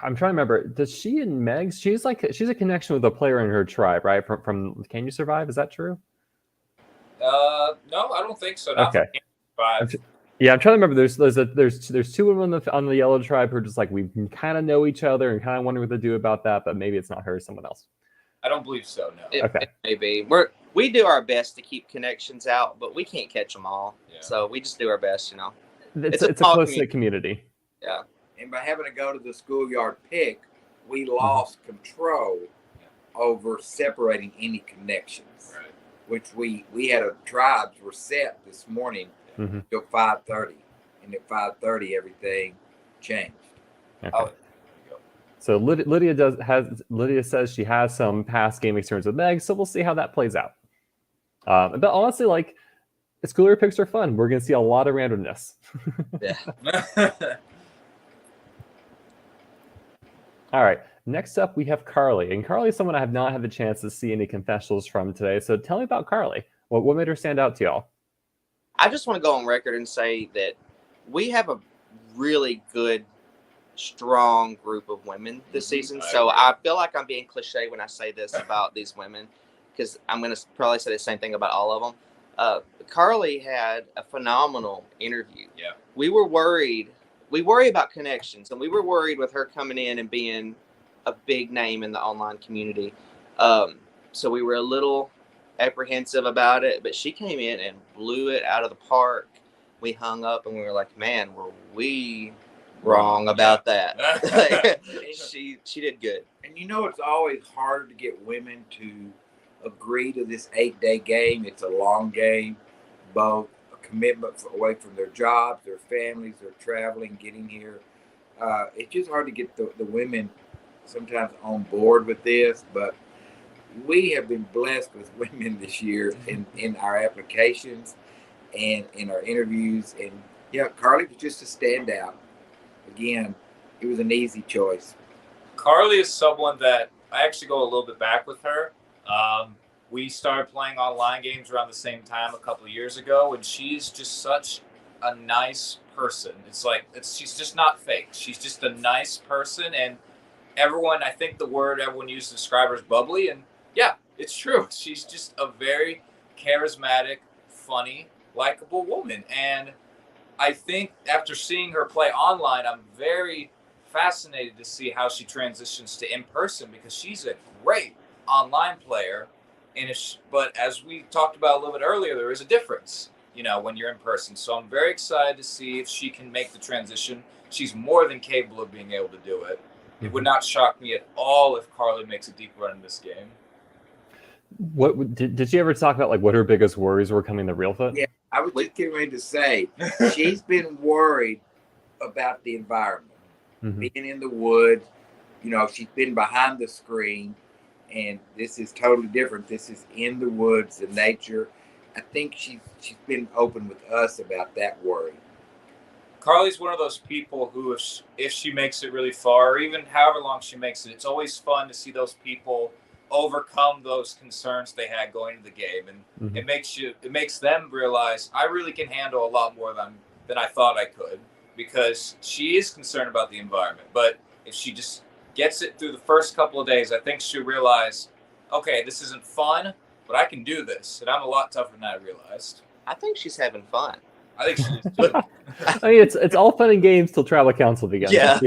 I'm trying to remember. Does she and Megs? She's a connection with a player in her tribe, right? From Can You Survive? Is that true? No, I don't think so. Not Okay. Five. Yeah, I'm trying to remember. There's two women on the yellow tribe who are just like, we kind of know each other and kind of wonder what to do about that, but maybe it's not her, someone else. I don't believe so. No. It may be. We do our best to keep connections out, but we can't catch them all. Yeah. So we just do our best, you know. It's a close-knit community. Yeah. And by having to go to the schoolyard pick, we lost control over separating any connections. Right. Which we had tribes were set this morning till 5:30, and at 5:30 everything changed. Okay. Oh. So Lydia says she has some past game experience with Megs, so we'll see how that plays out. But honestly, like, schoolyard picks are fun. We're going to see a lot of randomness. Yeah. All right. Next up, we have Carly. And Carly is someone I have not had the chance to see any confessionals from today. So tell me about Carly. What made her stand out to y'all? I just want to go on record and say that we have a really good, strong group of women this season. So I feel like I'm being cliche when I say this about these women, because I'm going to probably say the same thing about all of them. Carly had a phenomenal interview. Yeah. We were worried. We worry about connections, and we were worried with her coming in and being a big name in the online community. So we were a little apprehensive about it, but she came in and blew it out of the park. We hung up and we were like, man, were we wrong about that? She did good. And you know, it's always harder to get women to agree to this 8-day game. It's a long game, both a commitment away from their jobs, their families, their traveling, getting here. It's just hard to get the women sometimes on board with this, but we have been blessed with women this year in our applications and in our interviews. And yeah, Carly was just a standout. Again, it was an easy choice. Carly is someone that I actually go a little bit back with her. We started playing online games around the same time a couple of years ago, and she's just such a nice person. She's just not fake. She's just a nice person, and I think the word everyone uses to describe her is bubbly, and yeah, it's true. She's just a very charismatic, funny, likable woman, and I think after seeing her play online, I'm very fascinated to see how she transitions to in-person, because she's a great online player. But as we talked about a little bit earlier, there is a difference, when you're in person. So I'm very excited to see if she can make the transition. She's more than capable of being able to do it. It would not shock me at all if Carly makes a deep run in this game. What did she ever talk about, like, what her biggest worries were coming to Reelfoot? Yeah, I was just getting ready to say, she's been worried about the environment, being in the woods. She's been behind the screen, and this is totally different. This is in the woods, the nature. I think she's been open with us about that worry. Carly's one of those people who, if she makes it really far, or even however long she makes it, it's always fun to see those people overcome those concerns they had going into the game, and it makes them realize I really can handle a lot more than I thought I could, because she is concerned about the environment. But if she just gets it through the first couple of days, I think she'll realize, okay, this isn't fun, but I can do this, and I'm a lot tougher than I realized. I think she's having fun. I think she is too. I mean, it's all fun and games till travel council begins. Yeah.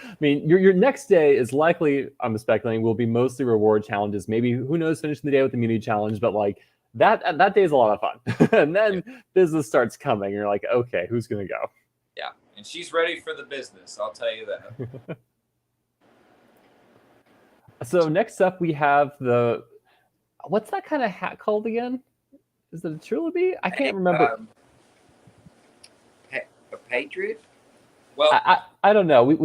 I mean, your next day is likely, I'm speculating, will be mostly reward challenges. Maybe, who knows, finishing the day with the immunity challenge. But like that day is a lot of fun. And then business starts coming. You're like, okay, who's gonna go? Yeah, and she's ready for the business. I'll tell you that. So next up we have what's that kind of hat called again? Is it a trilby? I can't remember. A patriot? Well, I don't know.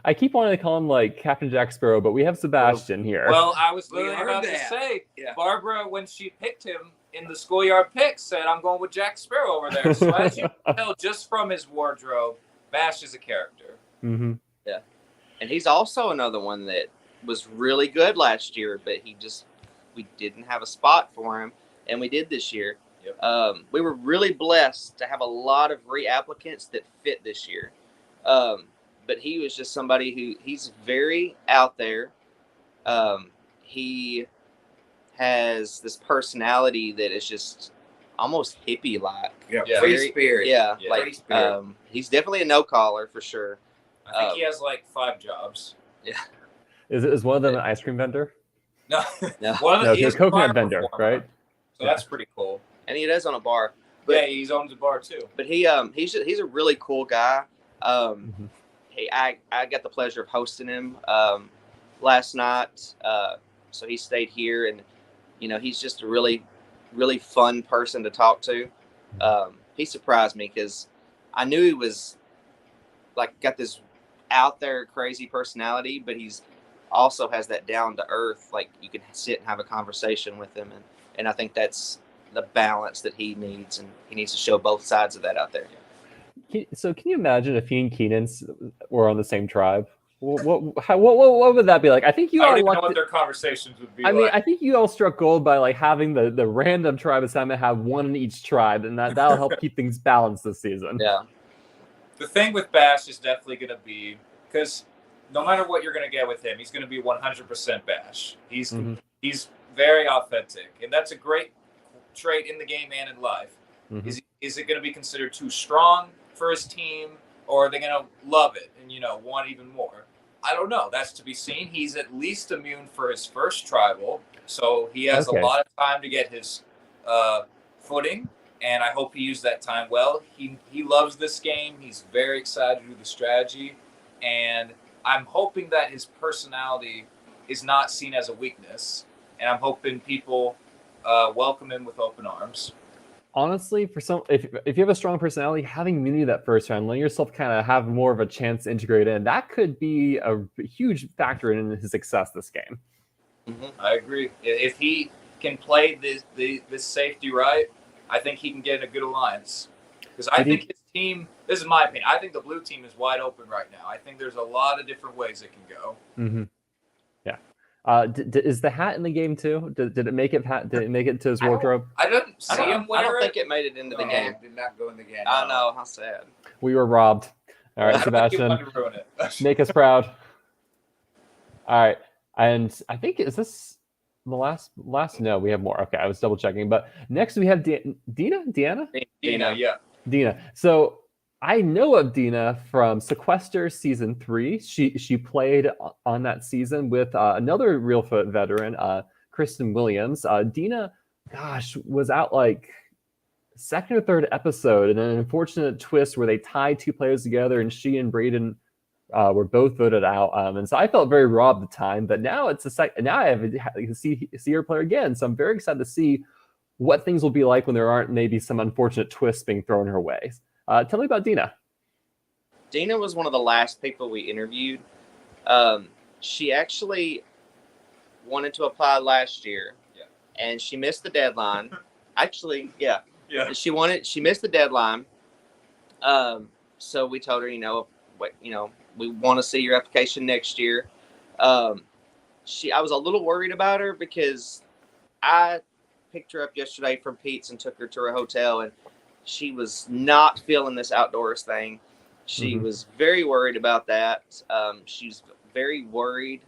I keep wanting to call him like Captain Jack Sparrow, but we have Sebastian here. well, I was We literally heard about to that. say, Yeah. Barbara, when she picked him in the schoolyard pick, said, "I'm going with Jack Sparrow over there." So as you can tell, just from his wardrobe, Bash is a character. Mm-hmm. Yeah, and he's also another one that was really good last year, but we didn't have a spot for him, and we did this year. Yep. We were really blessed to have a lot of reapplicants that fit this year. But he was just somebody he's very out there. He has this personality that is just almost hippie-like. Yeah, Yeah. free spirit. Yeah, Yeah. like Free spirit. he's definitely a no-caller for sure. I think he has like 5 jobs. Is one of them an ice cream vendor? No, No. one of No, he he's is a coconut choir vendor, performer, right? So that's pretty cool. And he does on a bar. But, Yeah, he owns a bar too. But he's a really cool guy. Mhm. I got the pleasure of hosting him last night. So he stayed here, and he's just a really, really fun person to talk to. He surprised me because I knew he was like got this out there crazy personality, but he's also has that down to earth. Like you can sit and have a conversation with him, and I think that's the balance that he needs, and he needs to show both sides of that out there. So can you imagine if he and Keenan were on the same tribe? What would that be like? I think you I all don't even know lucked what it. their conversations would be I mean, like. I think you all struck gold by like having the random tribe assignment have one in each tribe, and that'll help keep things balanced this season. Yeah. The thing with Bash is definitely going to be, because no matter what you're going to get with him, he's going to be 100% Bash. He's very authentic, and that's a great trait in the game and in life. Mhm. Is it going to be considered too strong for his team, or are they going to love it and want even more? I don't know. That's to be seen. He's at least immune for his first tribal, so he has a lot of time to get his footing. And I hope he used that time well. He loves this game. He's very excited to do the strategy. And I'm hoping that his personality is not seen as a weakness. And I'm hoping people welcome him with open arms. Honestly, if you have a strong personality, having immunity that first round, letting yourself kind of have more of a chance to integrate in, that could be a huge factor in his success this game. Mm-hmm. I agree. If he can play this safety right, I think he can get in a good alliance. Because I think his team, this is my opinion, I think the blue team is wide open right now. I think there's a lot of different ways it can go. Mm-hmm. Yeah. Is the hat in the game too? Did it make it? Did it make it to his wardrobe? I didn't see him wear I don't it. think it made it into the game. Did not go in the game. I know, how sad. We were robbed. All right, Sebastian, Ruin it. make us proud. All right, and I think is this the last? No, we have more. Okay, I was double checking. But next we have Dina. Dina, yeah. Dina. So I know of Dina from Sequester season 3. She played on that season with another Reelfoot veteran, Kristen Williams. Dina, gosh, was out like second or third episode, and an unfortunate twist where they tied 2 players together, and she and Braden were both voted out. And so I felt very robbed at the time. But now it's now I can see her play again. So I'm very excited to see what things will be like when there aren't maybe some unfortunate twists being thrown her way. Tell me about Dina. Dina was one of the last people we interviewed. She actually wanted to apply last year, and she missed the deadline. Actually, yeah. She missed the deadline. So we told her, we want to see your application next year. I was a little worried about her because I picked her up yesterday from Pete's and took her to her hotel, and she was not feeling this outdoors thing. She was very worried about that. She's very worried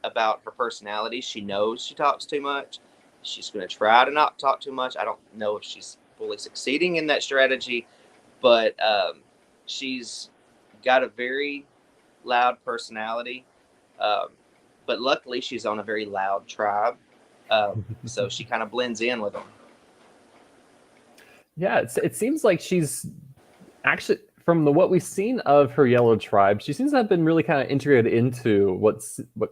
about her personality. She knows she talks too much. She's going to try to not talk too much. I don't know if she's fully succeeding in that strategy, but she's got a very loud personality. But luckily, she's on a very loud tribe. So she kind of blends in with them. Yeah, it seems like she's actually, from what we've seen of her yellow tribe, she seems to have been really kind of integrated into what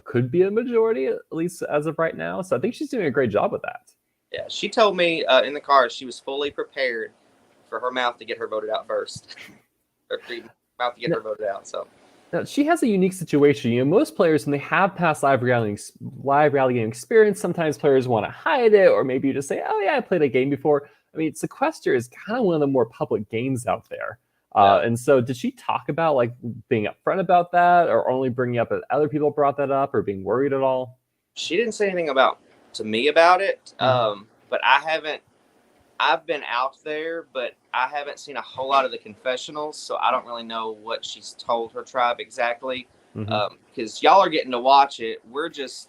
could be a majority, at least as of right now. So I think she's doing a great job with that. Yeah, she told me in the car she was fully prepared for her mouth to get her voted out first. Her mouth to get her voted out. So now, she has a unique situation. You know, most players, when they have past live reality game experience, sometimes players want to hide it, or maybe you just say, "Oh yeah, I played a game before." I mean, Sequester is kind of one of the more public games out there. And so, did she talk about like being upfront about that, or only bringing up that other people brought that up, or being worried at all? She didn't say anything to me about it, but I've been out there, but I haven't seen a whole lot of the confessionals, so I don't really know what she's told her tribe exactly. Because y'all are getting to watch it.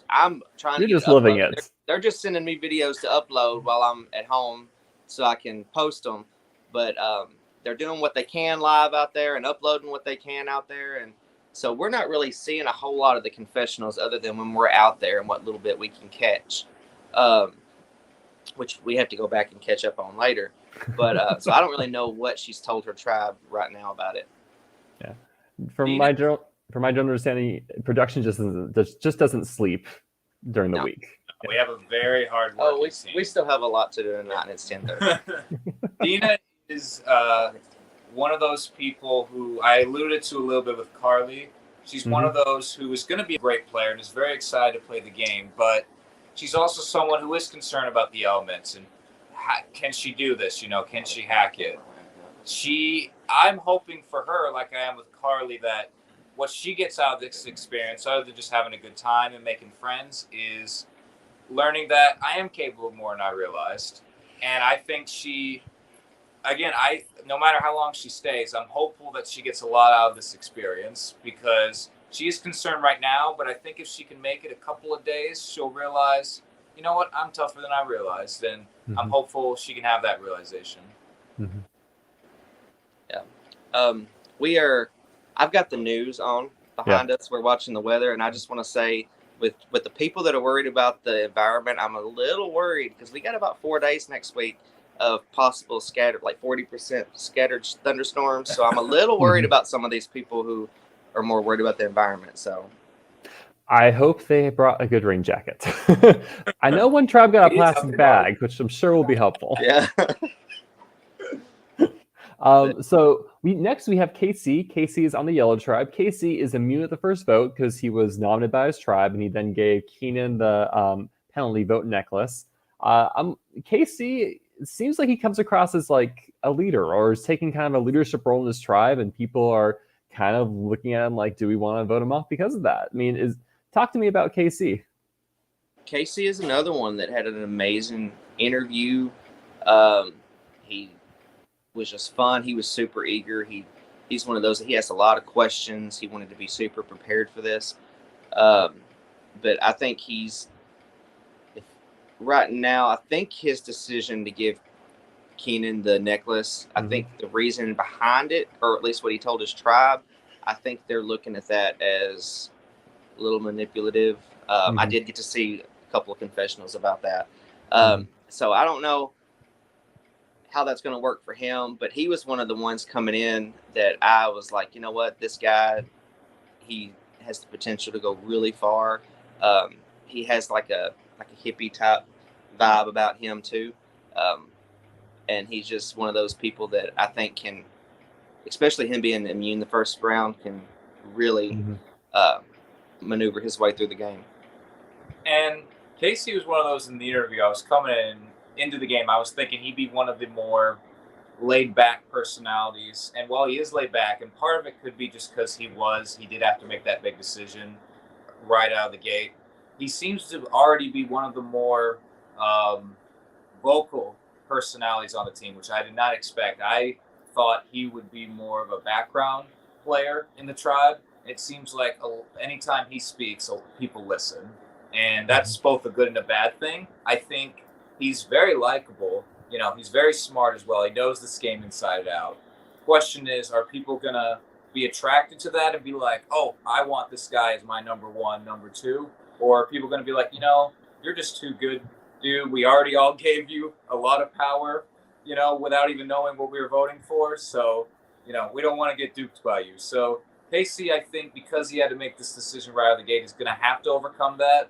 I'm trying to get just it living uploaded. it. They're just sending me videos to upload while I'm at home so I can post them. But they're doing what they can live out there and uploading what they can out there. And so we're not really seeing a whole lot of the confessionals other than when we're out there and what little bit we can catch. Which we have to go back and catch up on later. But so I don't really know what she's told her tribe right now about it. Yeah. From my general understanding, production just doesn't sleep during the week. We have a very hard working team. We still have a lot to do tonight, and it's 10:30. Dina is one of those people who I alluded to a little bit with Carly. She's one of those who is going to be a great player and is very excited to play the game, but she's also someone who is concerned about the elements and can she do this? You know, can she hack it? I'm hoping for her, like I am with Carly, that what she gets out of this experience, other than just having a good time and making friends, is learning that I am capable of more than I realized. And I think no matter how long she stays, I'm hopeful that she gets a lot out of this experience because she is concerned right now, but I think if she can make it a couple of days, she'll realize, you know what, I'm tougher than I realized. And I'm hopeful she can have that realization. Yeah. I've got the news on behind us. We're watching the weather. And I just want to say with the people that are worried about the environment, I'm a little worried because we got about 4 days next week of possible scattered, like 40% scattered thunderstorms. So I'm a little worried about some of these people who are more worried about the environment. So I hope they brought a good rain jacket. I know one tribe got a plastic bag, which I'm sure will be helpful. Yeah. So next we have KC. KC is on the yellow tribe. KC is immune at the first vote because he was nominated by his tribe, and he then gave Keenan the penalty vote necklace. KC, it seems like he comes across as like a leader, or is taking kind of a leadership role in his tribe, and people are kind of looking at him like, do we want to vote him off because of that? I mean, talk to me about KC. KC is another one that had an amazing interview. He was just fun. He was super eager. He's one of those that he asked a lot of questions. He wanted to be super prepared for this. But I think right now, I think his decision to give Keenan the necklace, I think the reason behind it, or at least what he told his tribe, I think they're looking at that as a little manipulative. I did get to see a couple of confessionals about that. So I don't know how that's going to work for him, but he was one of the ones coming in that I was like, you know what, this guy, he has the potential to go really far. He has like a hippie type vibe about him too. And he's just one of those people that I think can, especially him being immune the first round, can really maneuver his way through the game. And Casey was one of those in the interview. I was coming into the game, I was thinking he'd be one of the more laid-back personalities. And while he is laid back, and part of it could be just because he did have to make that big decision right out of the gate, he seems to already be one of the more vocal personalities on the team, which I did not expect. I thought he would be more of a background player in the tribe. It seems like anytime he speaks, people listen. And that's both a good and a bad thing. I think he's very likable. You know, he's very smart as well. He knows this game inside out. Question is, are people going to be attracted to that and be like, oh, I want this guy as my number one, number two? Or are people going to be like, you know, you're just too good, dude. We already all gave you a lot of power, you know, without even knowing what we were voting for. So, we don't want to get duped by you. So Pacey, I think, because he had to make this decision right out of the gate, is going to have to overcome that,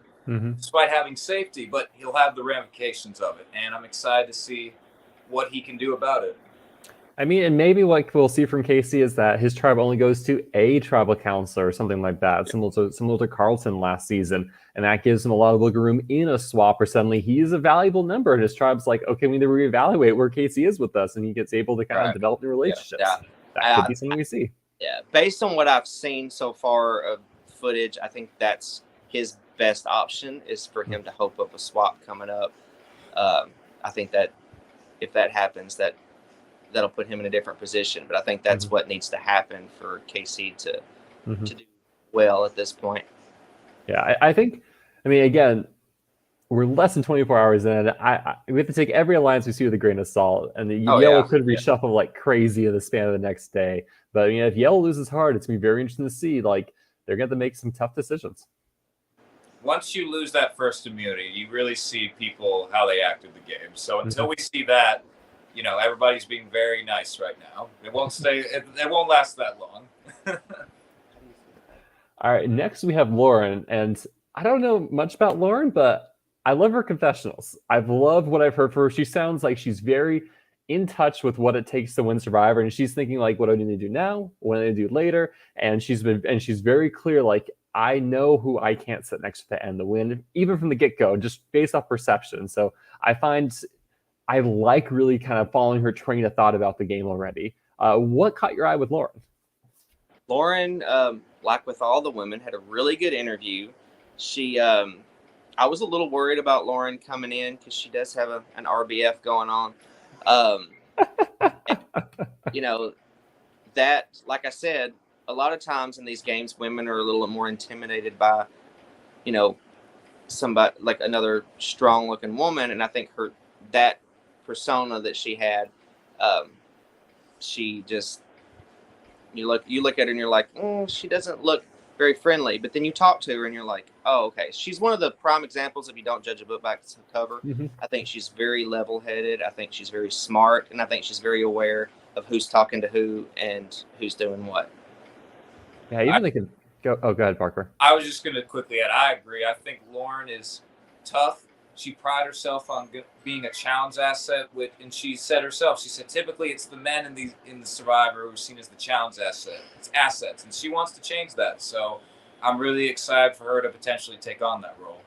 despite having safety, but he'll have the ramifications of it. And I'm excited to see what he can do about it. I mean, and maybe what we'll see from Casey is that his tribe only goes to a tribal counselor or something like that, similar to Carlton last season, and that gives him a lot of wiggle room in a swap. Or suddenly he's a valuable member, and his tribe's like, okay, we need to reevaluate where Casey is with us, and he gets able to kind of develop new relationships. That could be something we see. Yeah, based on what I've seen so far of footage, I think that's his best option is for him to hope of a swap coming up. I think that if that happens, that'll put him in a different position. But I think that's what needs to happen for KC to do well at this point. Yeah, I think, I mean, again, we're less than 24 hours in. We have to take every alliance we see with a grain of salt. And the Yellow could reshuffle like crazy in the span of the next day. But I mean, if Yellow loses hard, it's going to be very interesting to see. Like, they're going to have to make some tough decisions. Once you lose that first immunity, you really see people how they act in the game. So until we see that, everybody's being very nice right now. It won't stay. It won't last that long. All right, next we have Lauren, and I don't know much about Lauren, but I love her confessionals. I've loved what I've heard from her. She sounds like she's very in touch with what it takes to win Survivor, and she's thinking like, what do I need to do now? What do I need to do later? And she's very clear. Like, I know who I can't sit next to end the win, even from the get-go, just based off perception. So I find I like really kind of following her train of thought about the game already. What caught your eye with Lauren? Lauren, like with all the women, had a really good interview. She, I was a little worried about Lauren coming in because she does have an RBF going on. That, like I said, a lot of times in these games, women are a little more intimidated by, somebody like another strong-looking woman, and I think that persona that she had, she just you look at her and you're like, she doesn't look very friendly, but then you talk to her and you're like, oh, okay, she's one of the prime examples if you don't judge a book by its cover. I think she's very level-headed. I think she's very smart, and I think she's very aware of who's talking to who and who's doing what. Yeah, even they can go. Oh, go ahead, Parker. I was just going to quickly add, I agree. I think Lauren is tough. She prided herself on being a challenge asset, and she said herself, she said, typically it's the men in the Survivor who are seen as the challenge asset. It's assets, and she wants to change that. So I'm really excited for her to potentially take on that role.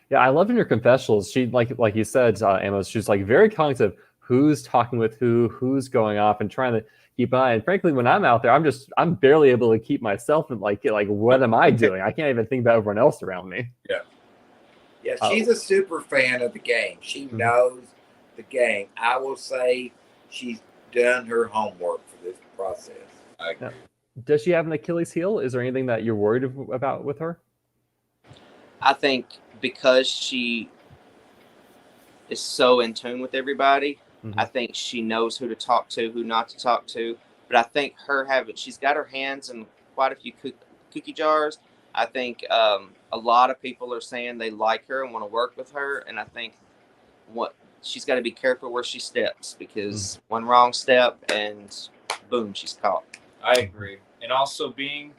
Yeah, I love in her confessionals. She, like you said, Amos, she's like very cognitive. Who's talking with who's going off, and trying to keep an eye. And frankly, when I'm out there, I'm barely able to keep myself and like what am I doing? I can't even think about everyone else around me. Yeah, she's a super fan of the game. She knows the game. I will say she's done her homework for this process. I agree. Does she have an Achilles heel? Is there anything that you're worried about with her? I think because she is so in tune with everybody, I think she knows who to talk to, who not to talk to. But I think she's got her hands in quite a few cookie jars. I think a lot of people are saying they like her and want to work with her. And I think she's got to be careful where she steps, because one wrong step and boom, she's caught. I agree. And also being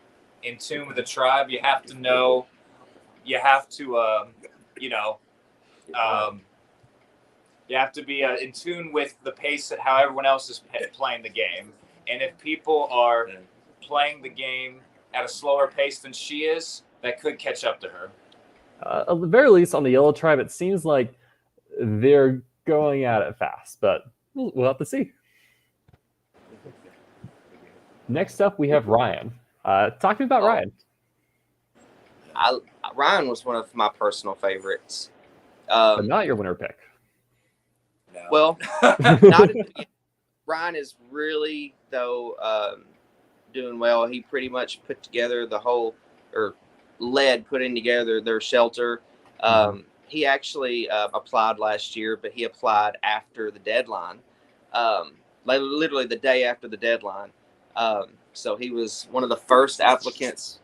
in tune with the tribe, you have to know, you have to be in tune with the pace at how everyone else is playing the game. And if people are playing the game at a slower pace than she is, that could catch up to her. At the very least, on the Yellow Tribe, it seems like they're going at it fast, but we'll have to see. Next up, we have Ryan. Talk to me about Ryan. Ryan was one of my personal favorites. But not your winner pick. No. Well, Ryan is really, though, doing well. He pretty much put together putting together their shelter. He actually applied last year, but he applied after the deadline, literally the day after the deadline. So he was one of the first applicants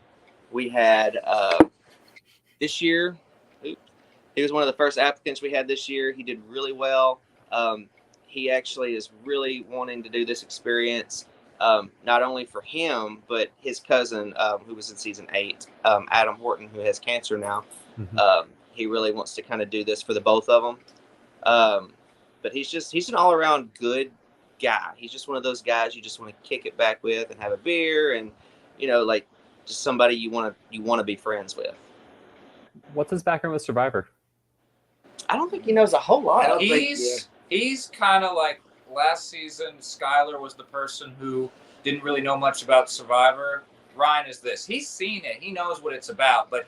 we had this year. He was one of the first applicants we had this year. He did really well. He actually is really wanting to do this experience. not only for him, but his cousin, who was in season 8, Adam Horton, who has cancer now. He really wants to kind of do this for the both of them. But he's an all around good guy. He's just one of those guys you just want to kick it back with and have a beer, and like just somebody you want to be friends with. What's his background with Survivor? I don't think he knows a whole lot. He's kind of like last season. Skylar was the person who didn't really know much about Survivor. Ryan is this. He's seen it. He knows what it's about. But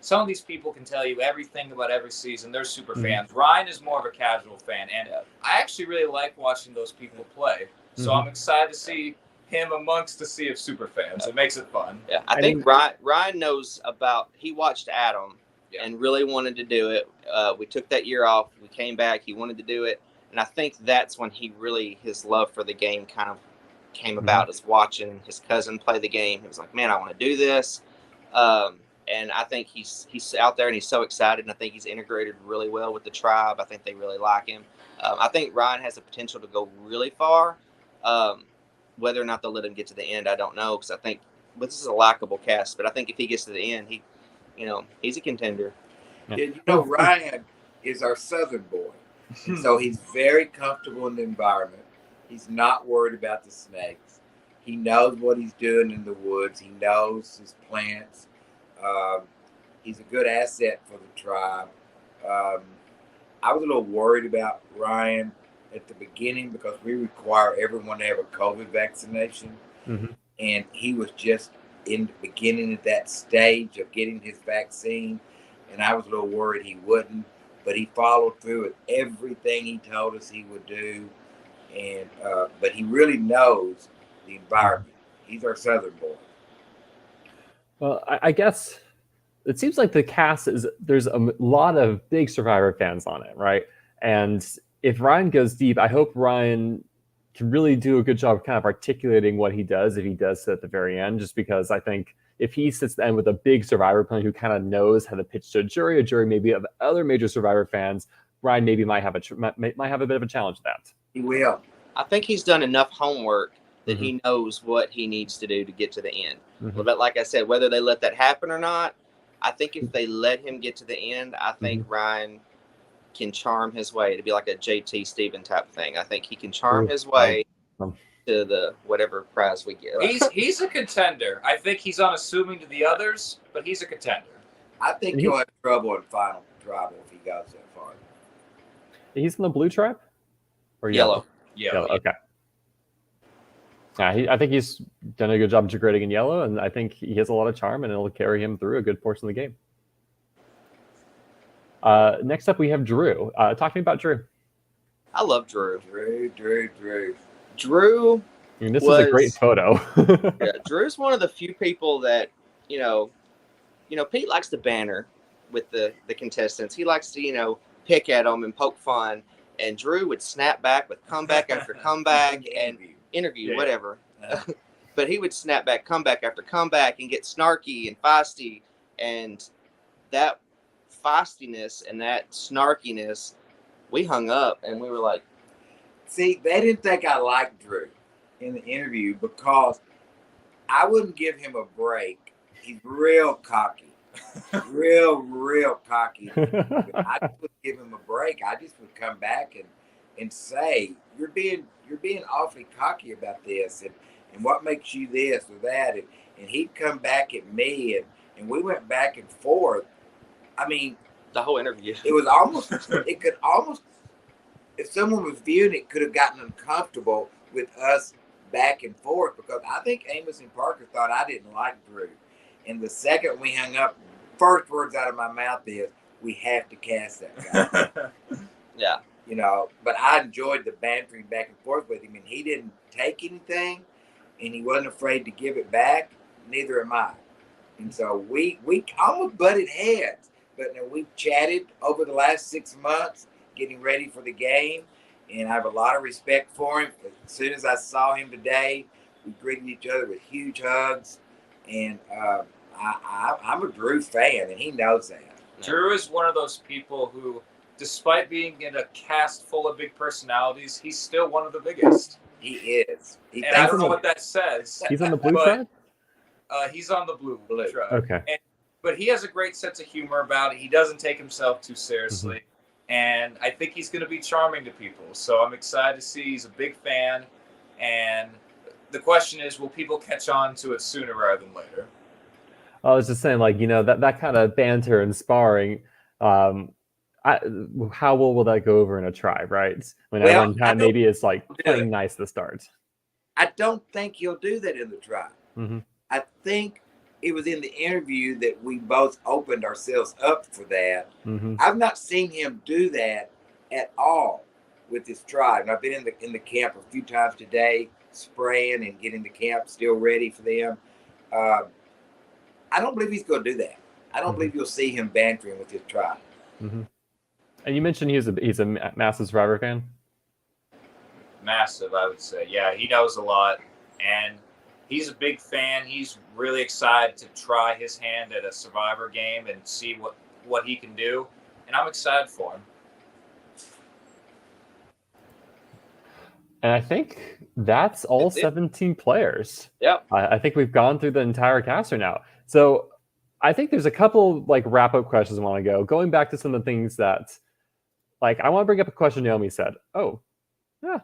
some of these people can tell you everything about every season. They're super fans. Ryan is more of a casual fan, and I actually really like watching those people play. So I'm excited to see him amongst the sea of super fans. It makes it fun. Yeah, I think Ryan knows about. He watched Adam and really wanted to do it. We took that year off. We came back. He wanted to do it, and I think that's when his love for the game kind of came about, is watching his cousin play the game. He was like, man, I want to do this. And I think he's out there and he's so excited, and I think he's integrated really well with the tribe. I think they really like him. I think Ryan has the potential to go really far. Whether or not they'll let him get to the end, I don't know, because I think this is a likable cast, but I think if he gets to the end, he's a contender. Yeah, Ryan is our Southern boy, and so he's very comfortable in the environment. He's not worried about the snakes. He knows what he's doing in the woods. He knows his plants. He's a good asset for the tribe. I was a little worried about Ryan at the beginning because we require everyone to have a COVID vaccination. And he was just in the beginning at that stage of getting his vaccine. And I was a little worried he wouldn't, but he followed through with everything he told us he would do. And but he really knows the environment. He's our Southern boy. Well, I guess it seems like the cast there's a lot of big Survivor fans on it, right? And if Ryan goes deep, I hope Ryan can really do a good job of kind of articulating what he does if he does sit at the very end, just because I think if he sits at the end with a big Survivor plan who kind of knows how to pitch to a jury maybe of other major Survivor fans, Ryan maybe might have a bit of a challenge with that. He will. I think he's done enough homework that he knows what he needs to do to get to the end. But like I said, whether they let that happen or not, I think if they let him get to the end, I think Ryan can charm his way to be like a JT Steven type thing. I think he can charm his way to the whatever prize we get. He's a contender. I think he's unassuming to the others, but he's a contender. I think he'll have trouble in final tribal if he goes that far. He's from the blue tribe? Or Yellow. Yellow. Okay. Yeah, I think he's done a good job integrating in yellow, and I think he has a lot of charm, and it'll carry him through a good portion of the game. Next up, we have Drew. Talk to me about Drew. I love Drew. I mean, this is a great photo. Yeah, Drew's one of the few people that, Pete likes to banter with the contestants. He likes to, pick at them and poke fun. And Drew would snap back with comeback after comeback and interview, whatever. But he would snap back, comeback after comeback, and get snarky and feisty. And that feistiness and that snarkiness, we hung up and we were like, see, they didn't think I liked Drew in the interview because I wouldn't give him a break. He's real cocky. real cocky. I just would give him a break. I just would come back and say, you're being awfully cocky about this, and what makes you this or that, and he'd come back at me, and we went back and forth. I mean, the whole interview. It could almost, if someone was viewing it, could have gotten uncomfortable with us back and forth, because I think Amos and Parker thought I didn't like Drew. And the second we hung up, first words out of my mouth is, we have to cast that guy. Yeah. But I enjoyed the bantering back and forth with him, and he didn't take anything, and he wasn't afraid to give it back. Neither am I. And so we almost butted heads, but we've chatted over the last 6 months, getting ready for the game, and I have a lot of respect for him. As soon as I saw him today, we greeted each other with huge hugs, and I'm a Drew fan, and he knows that. Drew is one of those people who, despite being in a cast full of big personalities, he's still one of the biggest. He is. thinks. And I don't know what that says. He's on the blue but, side? He's on the blue tribe. Okay. But he has a great sense of humor about it. He doesn't take himself too seriously. And I think he's going to be charming to people. So I'm excited to see. He's a big fan. And the question is, will people catch on to it sooner rather than later? I was just saying, like, you know, that kind of banter and sparring, how well will that go over in a tribe, right? When everyone kind of maybe is like playing nice at the start. I don't think he'll do that in the tribe. I think it was in the interview that we both opened ourselves up for that. I've not seen him do that at all with his tribe. And I've been in the camp a few times today, spraying and getting the camp still ready for them. I don't believe he's going to do that. I don't believe you'll see him bantering with his tribe. And you mentioned he's a massive Survivor fan. Massive, I would say. Yeah, he knows a lot, and he's a big fan. He's really excited to try his hand at a Survivor game and see what he can do, and I'm excited for him. And I think that's all 17 players. Yep. I think we've gone through the entire caster now. So I think there's a couple like wrap-up questions I want to go. Going back to some of the things that, like, I want to bring up a question Naomi said. Oh, yeah.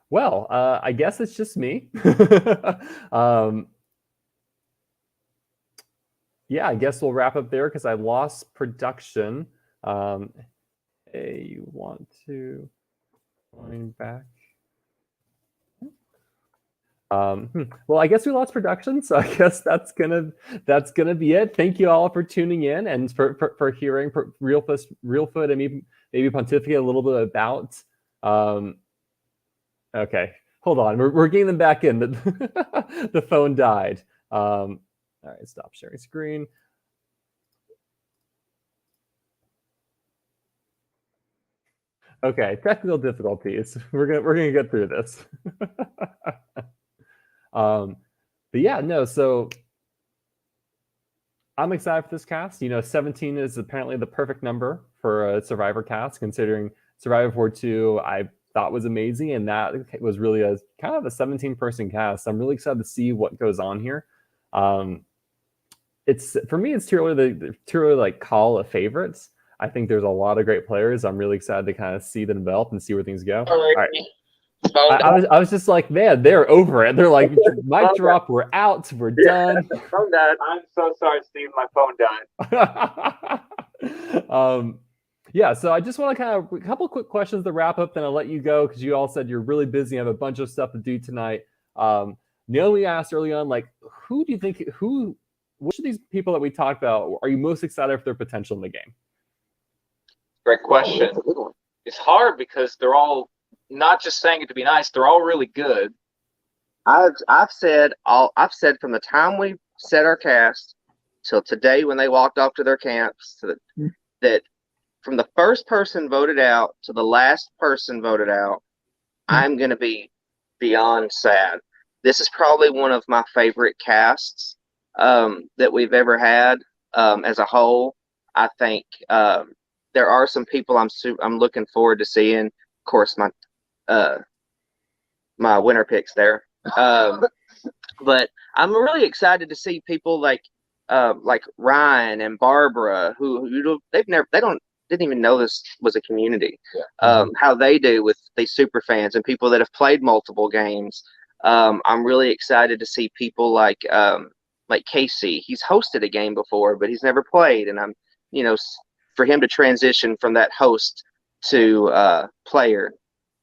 Well, I guess it's just me. Yeah, I guess we'll wrap up there because I lost production. Hey, you want to join back? Well, I guess we lost production, so I guess that's gonna be it. Thank you all for tuning in and for hearing Reelfoot and maybe pontificate a little bit about. Okay, hold on, we're getting them back in. The phone died. All right, stop sharing screen. Okay, technical difficulties. We're gonna get through this. But yeah, no, so I'm excited for this cast. You know, 17 is apparently the perfect number for a Survivor cast, considering Survivor 4-2 I thought was amazing, and that was really a kind of a 17-person cast. I'm really excited to see what goes on here. It's for me, it's too early to like call a favorites. I think there's a lot of great players. I'm really excited to kind of see them develop and see where things go. All right. I was just like, man, they're over it. They're like, mic drop, we're out, we're done. Phone died. I'm so sorry, Steve. My phone died. Yeah, so I just want to kind of a couple quick questions to wrap up, then I'll let you go because you all said you're really busy. You have a bunch of stuff to do tonight. Naomi asked early on, like, who do you think, which of these people that we talked about are you most excited for their potential in the game? Great question. It's hard because they're all not just saying it to be nice. They're all really good. I've said from the time we set our cast till today when they walked off to their camps that from the first person voted out to the last person voted out, I'm going to be beyond sad. This is probably one of my favorite casts that we've ever had as a whole. I think there are some people I'm looking forward to seeing. Of course, my winner picks there. But I'm really excited to see people like Ryan and Barbara who didn't even know this was a community. How they do with these super fans and people that have played multiple games. I'm really excited to see people like Casey. He's hosted a game before, but he's never played, and I'm for him to transition from that host to player.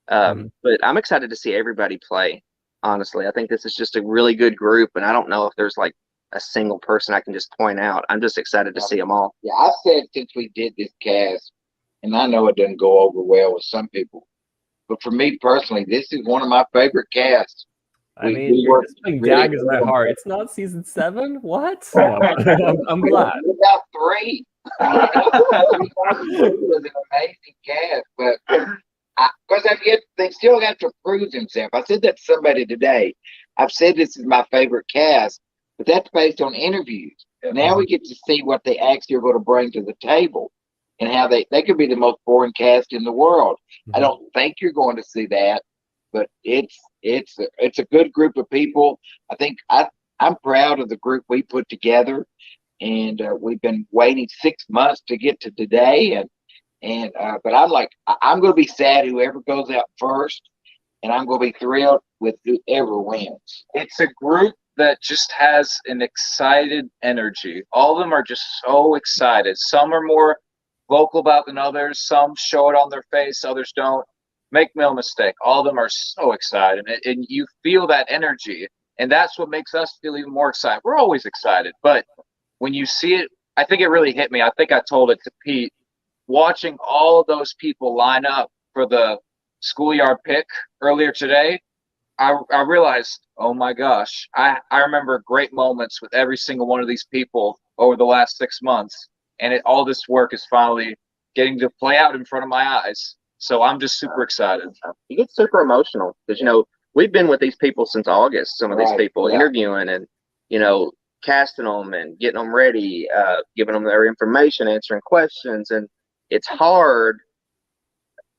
But I'm excited to see everybody play. Honestly, I think this is just a really good group, and I don't know if there's like a single person I can just point out. I'm just excited to see them all. Yeah, I said since we did this cast, and I know it doesn't go over well with some people, but for me personally, this is one of my favorite casts. I mean, you're just putting daggers in my heart. It's not season 7? What? No, I'm glad. About 3. It was an amazing cast, but because they still got to prove themselves. I said that to somebody today. I've said this is my favorite cast, but that's based on interviews. Now we get to see what they actually are going to bring to the table and how they could be the most boring cast in the world. I don't think you're going to see that, but it's a good group of people. I think I'm proud of the group we put together, and we've been waiting 6 months to get to today, but I'm going to be sad whoever goes out first, and I'm going to be thrilled with whoever wins. It's a group that just has an excited energy. All of them are just so excited. Some are more vocal about than others. Some show it on their face, others don't. Make no mistake, all of them are so excited, and you feel that energy, and that's what makes us feel even more excited. We're always excited, but when you see it, I think it really hit me. I think I told it to Pete. Watching all of those people line up for the schoolyard pick earlier today, I realized, oh my gosh, I remember great moments with every single one of these people over the last 6 months, and all this work is finally getting to play out in front of my eyes. So I'm just super excited. You get super emotional because, we've been with these people since August, some of these people interviewing and, casting them and getting them ready, giving them their information, answering questions. And it's hard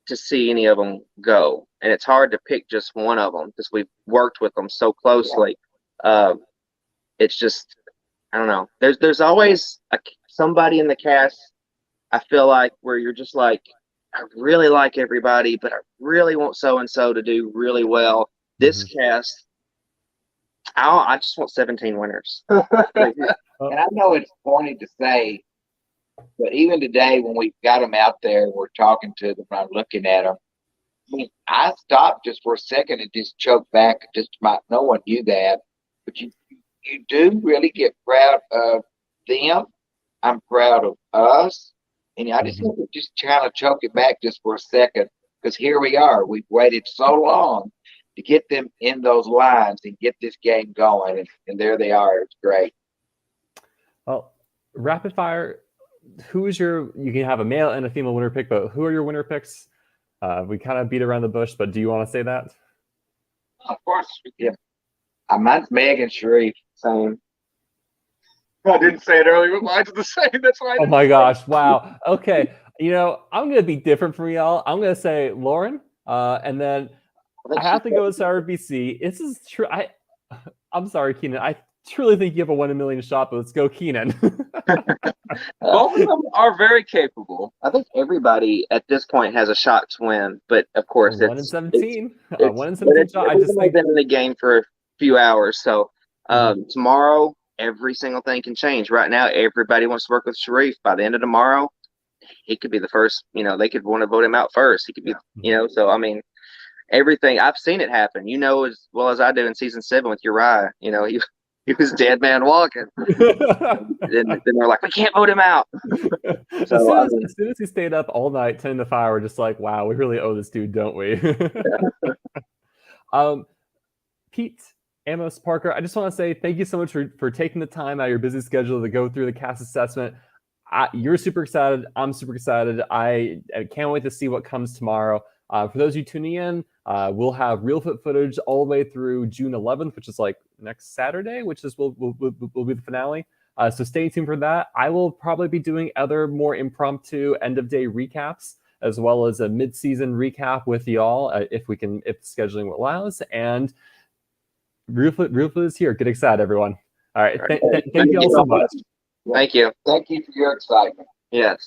to see any of them go. And it's hard to pick just one of them because we've worked with them so closely. It's just, I don't know. There's always somebody in the cast, I feel like, where you're just like, I really like everybody, but I really want so-and-so to do really well. This cast, I just want 17 winners. And I know it's corny to say, but even today when we got them out there, we're talking to them, I'm looking at them. I stopped just for a second and just choked back. No one knew that, but you do really get proud of them. I'm proud of us. And I just want to just kind of choke it back just for a second, because here we are. We've waited so long to get them in those lines and get this game going, and there they are. It's great. Well, rapid fire. You can have a male and a female winner pick, but who are your winner picks? We kind of beat around the bush, but do you want to say that? Of course, yeah. Mine's Meg and Sharif. Same. I didn't say it earlier, but mine's the same. That's why. Oh my gosh! Wow. Okay. I'm gonna be different from y'all. I'm gonna say Lauren, and then I have to go with Sarah BC. This is true. I'm sorry, Keenan. I truly think you have a 1 in a million shot, but let's go, Keenan. Both of them are very capable. I think everybody at this point has a shot to win, but of course, 1 in 17. 1 in 17 shot. I just think been in the game for a few hours, so tomorrow every single thing can change. Right now, everybody wants to work with Sharif. By the end of tomorrow, he could be the first. They could want to vote him out first. He could be, So I mean, everything I've seen it happen. As well as I do in season 7 with Uriah. He was dead man walking. then they're like, we can't vote him out. So, as soon as he stayed up all night tending the fire, we're just like, wow, we really owe this dude, don't we? Pete, Amos, Parker, I just want to say thank you so much for taking the time out of your busy schedule to go through the cast assessment. You're super excited. I'm super excited. I can't wait to see what comes tomorrow. For those of you tuning in, we'll have Reelfoot footage all the way through June 11th, which is like next Saturday, which is will be the finale. So stay tuned for that. I will probably be doing other more impromptu end of day recaps, as well as a mid-season recap with y'all if scheduling allows. And Reelfoot is here. Get excited, everyone. All right. Thank you all so much. Thank you. Thank you for your excitement. Yes.